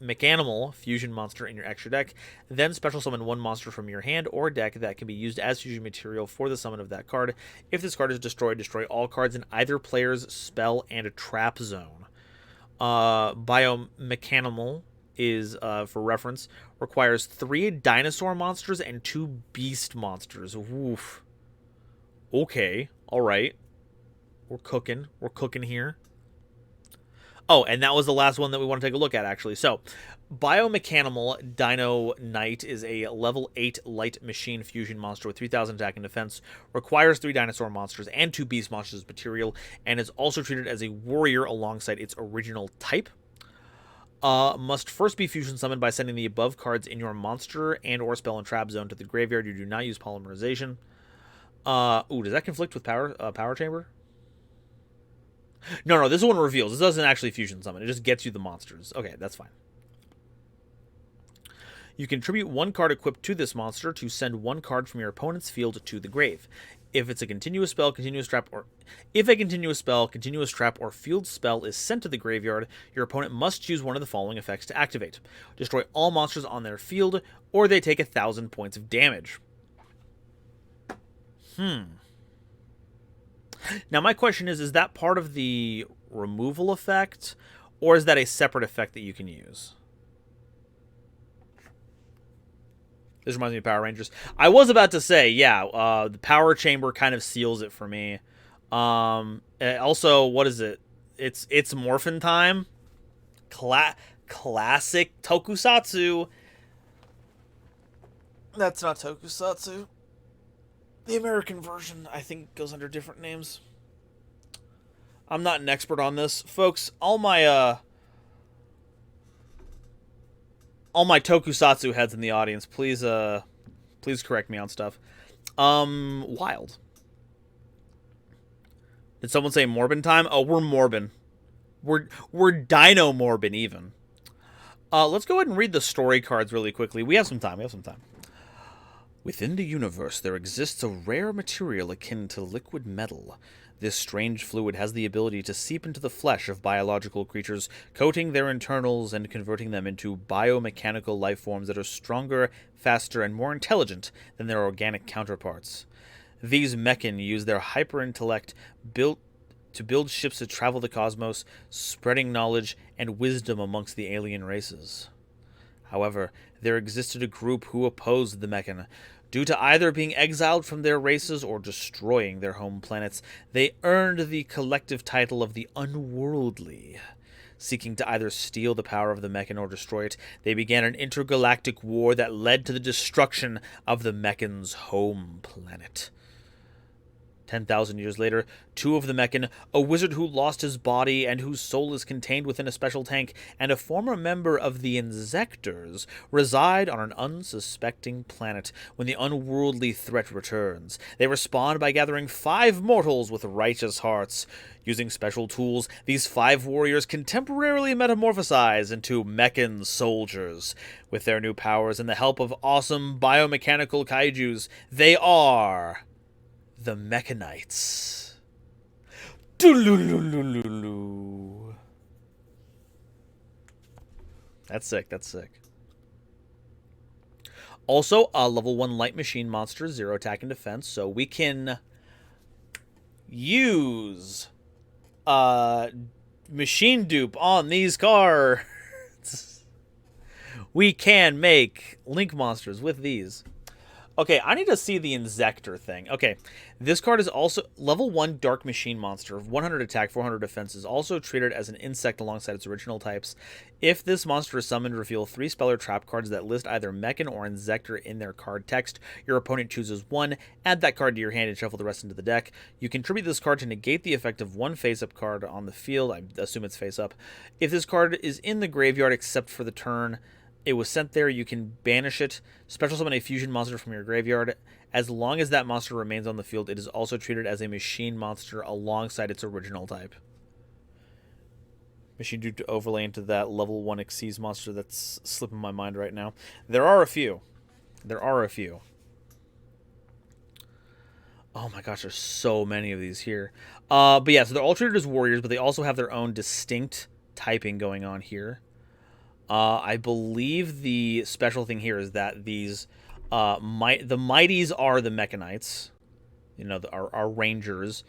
Mechanimal fusion monster in your extra deck. Then special summon one monster from your hand or deck that can be used as fusion material for the summon of that card. If this card is destroyed, destroy all cards in either player's spell and trap zone. Biomechanimal is, for reference, requires 3 dinosaur monsters and 2 beast monsters. Oof. Okay. All right. We're cooking here. Oh, and that was the last one that we want to take a look at, actually. So, Biomechanimal Dino Knight is a level 8 light machine fusion monster with 3000 attack and defense, requires 3 dinosaur monsters and 2 beast monsters as material, and is also treated as a warrior alongside its original type. Must first be fusion summoned by sending the above cards in your monster and or spell and trap zone to the graveyard. You do not use polymerization. Does that conflict with Power Chamber? No, this one reveals. This doesn't actually fusion summon. It just gets you the monsters. Okay, that's fine. You can tribute 1 card equipped to this monster to send 1 card from your opponent's field to the grave. If it's a continuous spell, continuous trap, or field spell is sent to the graveyard, your opponent must choose one of the following effects to activate. Destroy all monsters on their field, or they take 1,000 points of damage. Now, my question is that part of the removal effect, or is that a separate effect that you can use? This reminds me of Power Rangers. I was about to say, yeah, the Power Chamber kind of seals it for me. Also, what is it? It's Morphin Time. Classic Tokusatsu. That's not Tokusatsu. The American version, I think, goes under different names. I'm not an expert on this. Folks, all my Tokusatsu heads in the audience, please correct me on stuff. Wild. Did someone say Morbin time? Oh, we're Morbin. We're Dino Morbin even. Let's go ahead and read the story cards really quickly. We have some time. Within the universe, there exists a rare material akin to liquid metal. This strange fluid has the ability to seep into the flesh of biological creatures, coating their internals and converting them into biomechanical life forms that are stronger, faster, and more intelligent than their organic counterparts. These mechan use their hyper-intellect to build ships to travel the cosmos, spreading knowledge and wisdom amongst the alien races. However, there existed a group who opposed the mechan. Due to either being exiled from their races or destroying their home planets, they earned the collective title of the Unworldly. Seeking to either steal the power of the mechan or destroy it, they began an intergalactic war that led to the destruction of the mechan's home planet. 10,000 years later, 2 of the mechan, a wizard who lost his body and whose soul is contained within a special tank, and a former member of the Insectors, reside on an unsuspecting planet when the unworldly threat returns. They respond by gathering 5 mortals with righteous hearts. Using special tools, these 5 warriors can temporarily metamorphosize into mechan soldiers. With their new powers and the help of awesome biomechanical kaijus, they are the Mechanites. That's sick. Also, a level 1 light machine monster, 0 attack and defense, so we can use machine dupe on these cards. We can make link monsters with these. Okay, I need to see the Insector thing. Okay, this card is also level 1 Dark Machine Monster, 100 attack, 400 defense, is also treated as an insect alongside its original types. If this monster is summoned, reveal 3 spell or trap cards that list either Mechan or Insector in their card text. Your opponent chooses one, add that card to your hand, and shuffle the rest into the deck. You contribute this card to negate the effect of one face-up card on the field. I assume it's face-up. If this card is in the graveyard except for the turn it was sent there, you can banish it, special summon a fusion monster from your graveyard. As long as that monster remains on the field, it is also treated as a machine monster alongside its original type. Machine dupe to overlay into that level 1 Xyz monster that's slipping my mind right now. There are a few. Oh my gosh, there's so many of these here. But yeah, so they're all treated as warriors, but they also have their own distinct typing going on here. I believe the special thing here is that these the mighties are the mechanites, you know, our rangers,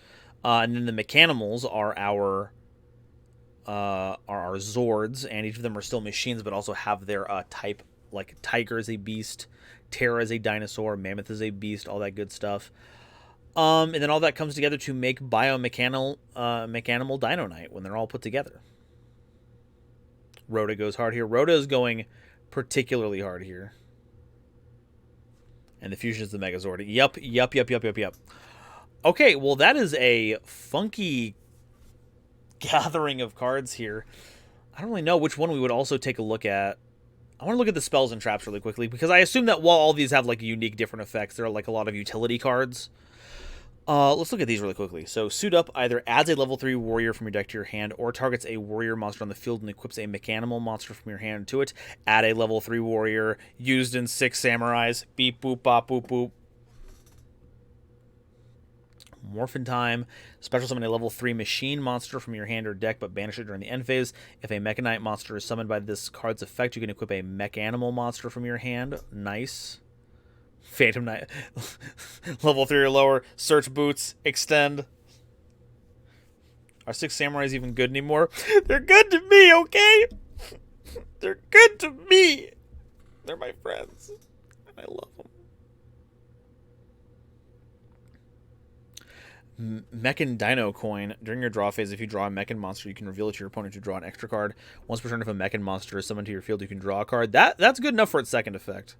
and then the mechanimals are our zords, and each of them are still machines, but also have their type. Like tiger is a beast, Terra is a dinosaur, mammoth is a beast, all that good stuff. And then all that comes together to make biomechanical mechanimal Dino Knight when they're all put together. Rhoda goes hard here. Rhoda is going particularly hard here. And the fusion is the Megazord. Yup. Okay, well, that is a funky gathering of cards here. I don't really know which one we would also take a look at. I want to look at the spells and traps really quickly, because I assume that while all these have, like, unique different effects, there are, like, a lot of utility cards. Let's look at these really quickly. So, Suit Up either adds a level 3 warrior from your deck to your hand, or targets a warrior monster on the field and equips a mechanimal monster from your hand to it. Add a level 3 warrior, used in 6 samurais. Beep, boop, bop, boop, boop. Morphin Time. Special summon a level 3 machine monster from your hand or deck, but banish it during the end phase. If a Mechanite monster is summoned by this card's effect, you can equip a Mechanimal monster from your hand. Nice. Phantom Knight. Level 3 or lower. Search boots. Extend. Are 6 samurais even good anymore? They're good to me, okay? They're good to me. They're my friends. And I love them. Mechan Dino Coin. During your draw phase, if you draw a Mechan monster, you can reveal it to your opponent to draw an extra card. Once per turn, if a Mechan monster is summoned to your field, you can draw a card. That's good enough for its second effect.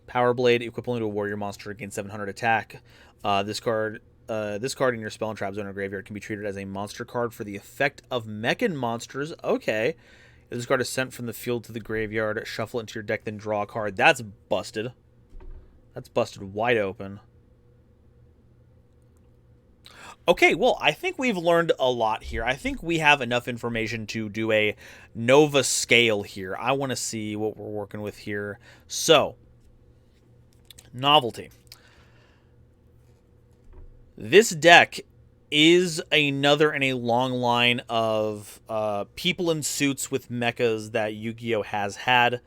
Power Blade, equip only to a warrior monster, gain 700 attack. This card in your spell and trap zone or graveyard can be treated as a monster card for the effect of Mechan monsters. Okay. If this card is sent from the field to the graveyard, shuffle it into your deck, then draw a card. That's busted. That's busted wide open. Okay, well, I think we've learned a lot here. I think we have enough information to do a Nova scale here. I want to see what we're working with here. So, novelty. This deck is another in a long line of people in suits with mechas that Yu-Gi-Oh! Has had.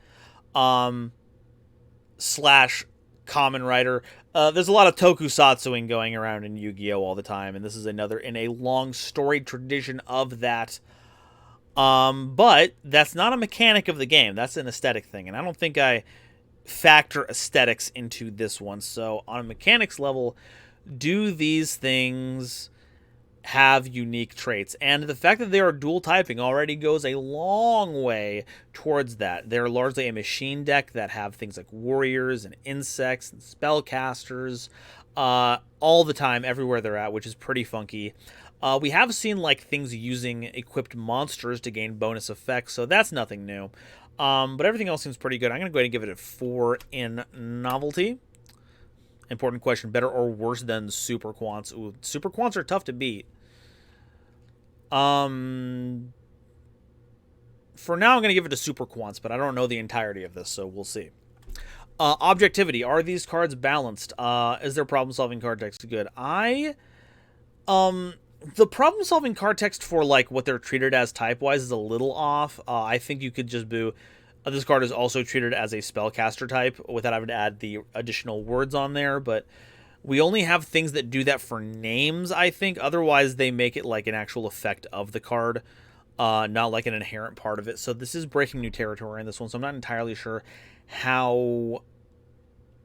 Slash Kamen Rider. There's a lot of tokusatsuing going around in Yu-Gi-Oh! All the time, and this is another in a long storied tradition of that. But that's not a mechanic of the game. That's an aesthetic thing, and I don't think I factor aesthetics into this one. So on a mechanics level, do these things have unique traits? And the fact that they are dual typing already goes a long way towards that. They're largely a machine deck that have things like warriors and insects and spellcasters all the time, everywhere they're at, which is pretty funky. We have seen like things using equipped monsters to gain bonus effects, so that's nothing new. But everything else seems pretty good. I'm going to go ahead and give it a 4 in novelty. Important question. Better or worse than Super Quants? Ooh, Super Quants are tough to beat. For now, I'm going to give it to Super Quants, but I don't know the entirety of this, so we'll see. Objectivity. Are these cards balanced? Is their problem-solving card text good? The problem-solving card text for, like, what they're treated as type-wise is a little off. I think you could just This card is also treated as a spellcaster type without having to add the additional words on there, but we only have things that do that for names, I think. Otherwise, they make it like an actual effect of the card, not like an inherent part of it. So this is breaking new territory in this one, so I'm not entirely sure how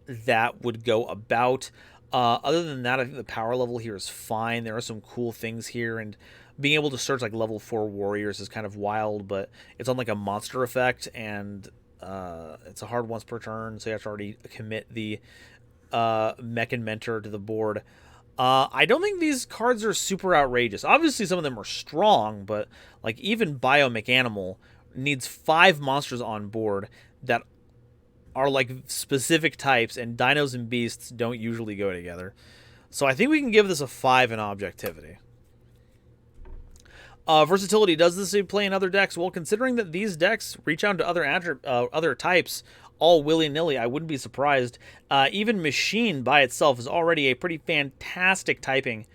that would go about. Other than that, I think the power level here is fine. There are some cool things here, and being able to search like level 4 warriors is kind of wild, but it's on like a monster effect, and it's a hard once per turn, so you have to already commit the Mech and Mentor to the board. I don't think these cards are super outrageous. Obviously, some of them are strong, but like even Biomechanimal needs 5 monsters on board that are like specific types, and dinos and beasts don't usually go together. So I think we can give this a 5 in objectivity. Versatility. Does this play in other decks? Well, considering that these decks reach out to other types all willy-nilly, I wouldn't be surprised. Even Machine by itself is already a pretty fantastic typing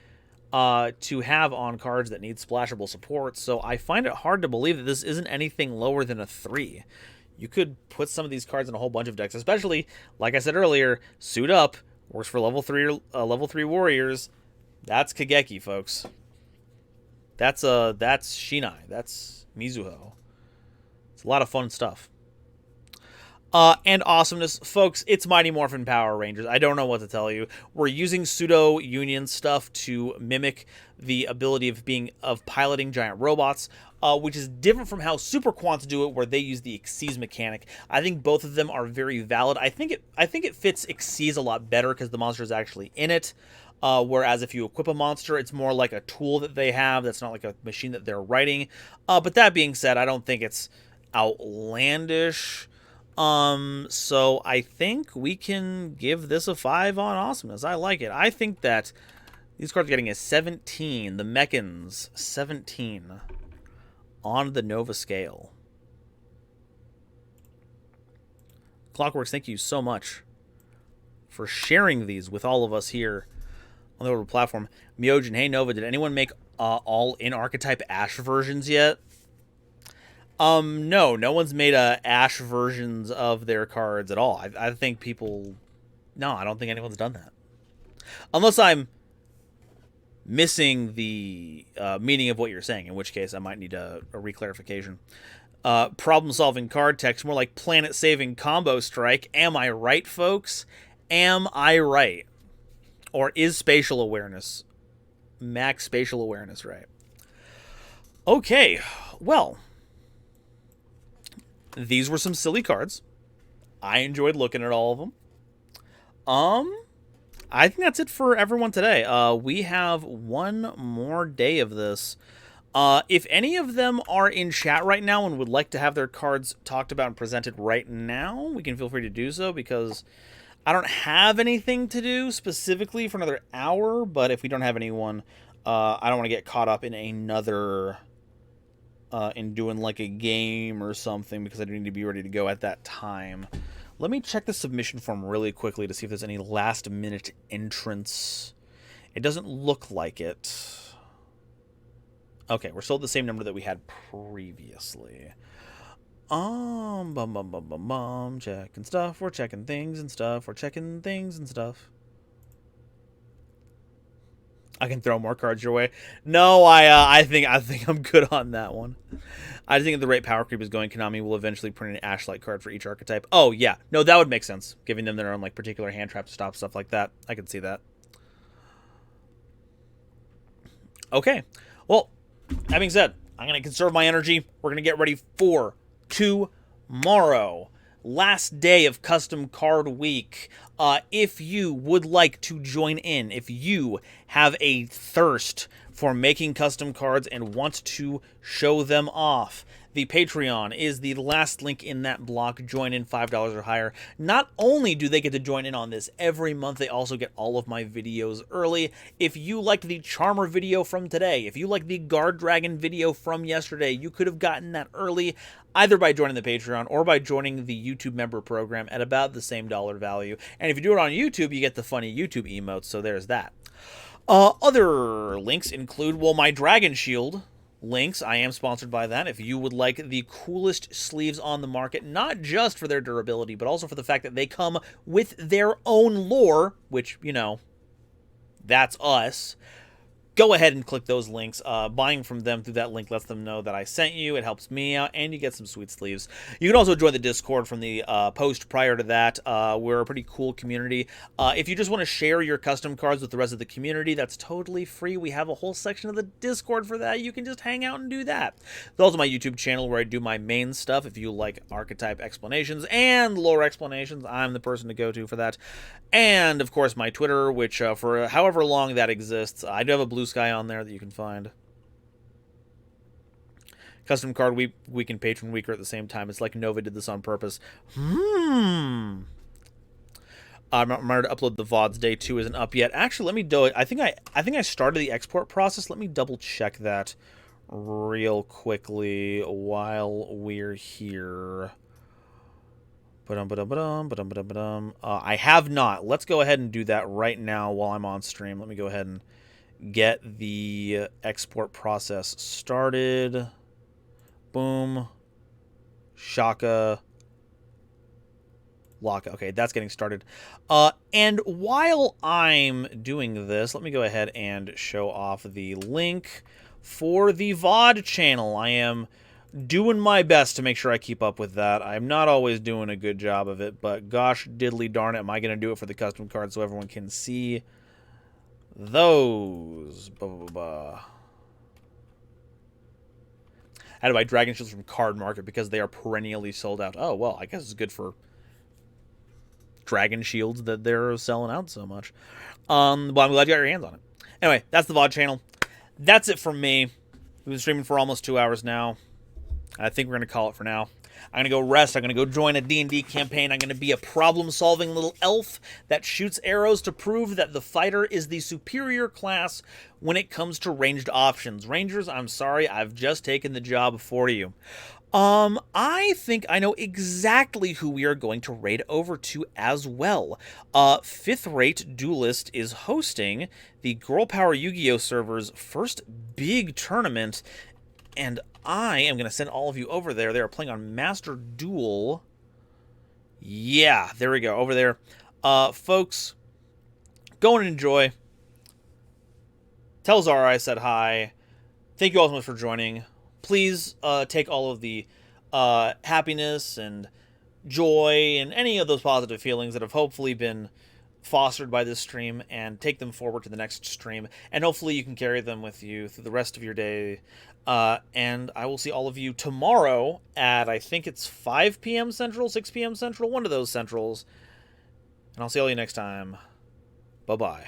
to have on cards that need splashable support, so I find it hard to believe that this isn't anything lower than a 3. You could put some of these cards in a whole bunch of decks, especially, like I said earlier, Suit Up works for level 3 warriors. That's Kageki, folks. That's Shinai. That's Mizuho. It's a lot of fun stuff. And awesomeness. Folks, it's Mighty Morphin Power Rangers. I don't know what to tell you. We're using pseudo-union stuff to mimic the ability of piloting giant robots, which is different from how Super Quants do it, where they use the Xyz mechanic. I think both of them are very valid. I think it fits Xyz a lot better because the monster is actually in it. Whereas if you equip a monster, it's more like a tool that they have. That's not like a machine that they're writing. But that being said, I don't think it's outlandish. So I think we can give this a 5 on awesomeness. I like it. I think that these cards are getting a 17. The Mechans, 17 on the Nova scale. Clockworks, thank you so much for sharing these with all of us here on the platform. Myojin, hey Nova, did anyone make all in archetype Ash versions yet? No one's made Ash versions of their cards at all. I think people, no, I don't think anyone's done that, unless I'm missing the meaning of what you're saying, in which case I might need a reclarification. Problem-solving card text, more like planet-saving combo strike. Am I right, folks? Am I right? Or is spatial awareness, max spatial awareness, right? Okay, well, these were some silly cards. I enjoyed looking at all of them. I think that's it for everyone today. We have one more day of this. If any of them are in chat right now and would like to have their cards talked about and presented right now, we can feel free to do so, because I don't have anything to do specifically for another hour, but if we don't have anyone, I don't want to get caught up in another, in doing like a game or something, because I do need to be ready to go at that time. Let me check the submission form really quickly to see if there's any last minute entrance. It doesn't look like it. Okay, we're still at the same number that we had previously. Checking stuff. We're checking things and stuff. We're checking things and stuff. I can throw more cards your way. No, I think I'm good on that one. I think if the rate power creep is going, Konami will eventually print an Ashlight card for each archetype. Oh yeah, no, that would make sense. Giving them their own like particular hand trap to stop stuff like that. I could see that. Okay, well, that being said, I'm gonna conserve my energy. We're gonna get ready for tomorrow, last day of Custom Card Week. If you would like to join in, if you have a thirst for making custom cards and want to show them off, the Patreon is the last link in that block. Join in $5 or higher. Not only do they get to join in on this every month, they also get all of my videos early. If you liked the Charmer video from today, if you liked the Guard Dragon video from yesterday, you could have gotten that early either by joining the Patreon or by joining the YouTube member program at about the same dollar value. And if you do it on YouTube, you get the funny YouTube emotes, so there's that. Other links include, well, my Dragon Shield links. I am sponsored by that. If you would like the coolest sleeves on the market, not just for their durability, but also for the fact that they come with their own lore, which, you know, that's us. Go ahead and click those links. Buying from them through that link lets them know that I sent you. It helps me out, and you get some sweet sleeves. You can also join the Discord from the post prior to that. We're a pretty cool community. If you just want to share your custom cards with the rest of the community, that's totally free. We have a whole section of the Discord for that. You can just hang out and do that. There's also my YouTube channel where I do my main stuff. If you like archetype explanations and lore explanations, I'm the person to go to for that. And, of course, my Twitter, which for however long that exists, I do have a Blue Sky on there that you can find. Custom Card Week and Patron Week are at the same time. It's like Nova did this on purpose. I'm remember to upload the VODs. Day 2 isn't up yet. Actually, let me do it. I think I started the export process. Let me double check that real quickly while we're here. I have not. Let's go ahead and do that right now while I'm on stream. Let me go ahead and get the export process started. Boom. Shaka. Laka. Okay, that's getting started. And while I'm doing this, let me go ahead and show off the link for the VOD channel. I am doing my best to make sure I keep up with that. I'm not always doing a good job of it, but gosh diddly darn it, am I going to do it for the custom cards so everyone can see those. I had to buy Dragon Shields from Card Market because they are perennially sold out. Oh, well, I guess it's good for Dragon Shields that they're selling out so much. But I'm glad you got your hands on it. Anyway, that's the VOD channel. That's it from me. We've been streaming for almost 2 hours now. I think we're going to call it for now. I'm going to go rest. I'm going to go join a D&D campaign. I'm going to be a problem-solving little elf that shoots arrows to prove that the fighter is the superior class when it comes to ranged options. Rangers, I'm sorry, I've just taken the job for you. I think I know exactly who we are going to raid over to as well. 5th Rate Duelist is hosting the Girl Power Yu-Gi-Oh! Server's first big tournament, and I am going to send all of you over there. They are playing on Master Duel. Yeah, there we go, over there. Folks, go and enjoy. Tell Zara I said hi. Thank you all so much for joining. Please take all of the happiness and joy and any of those positive feelings that have hopefully been fostered by this stream and take them forward to the next stream. And hopefully you can carry them with you through the rest of your day. And I will see all of you tomorrow at, I think it's 5 p.m. Central, 6 p.m. Central, one of those Centrals. And I'll see all you next time. Bye-bye.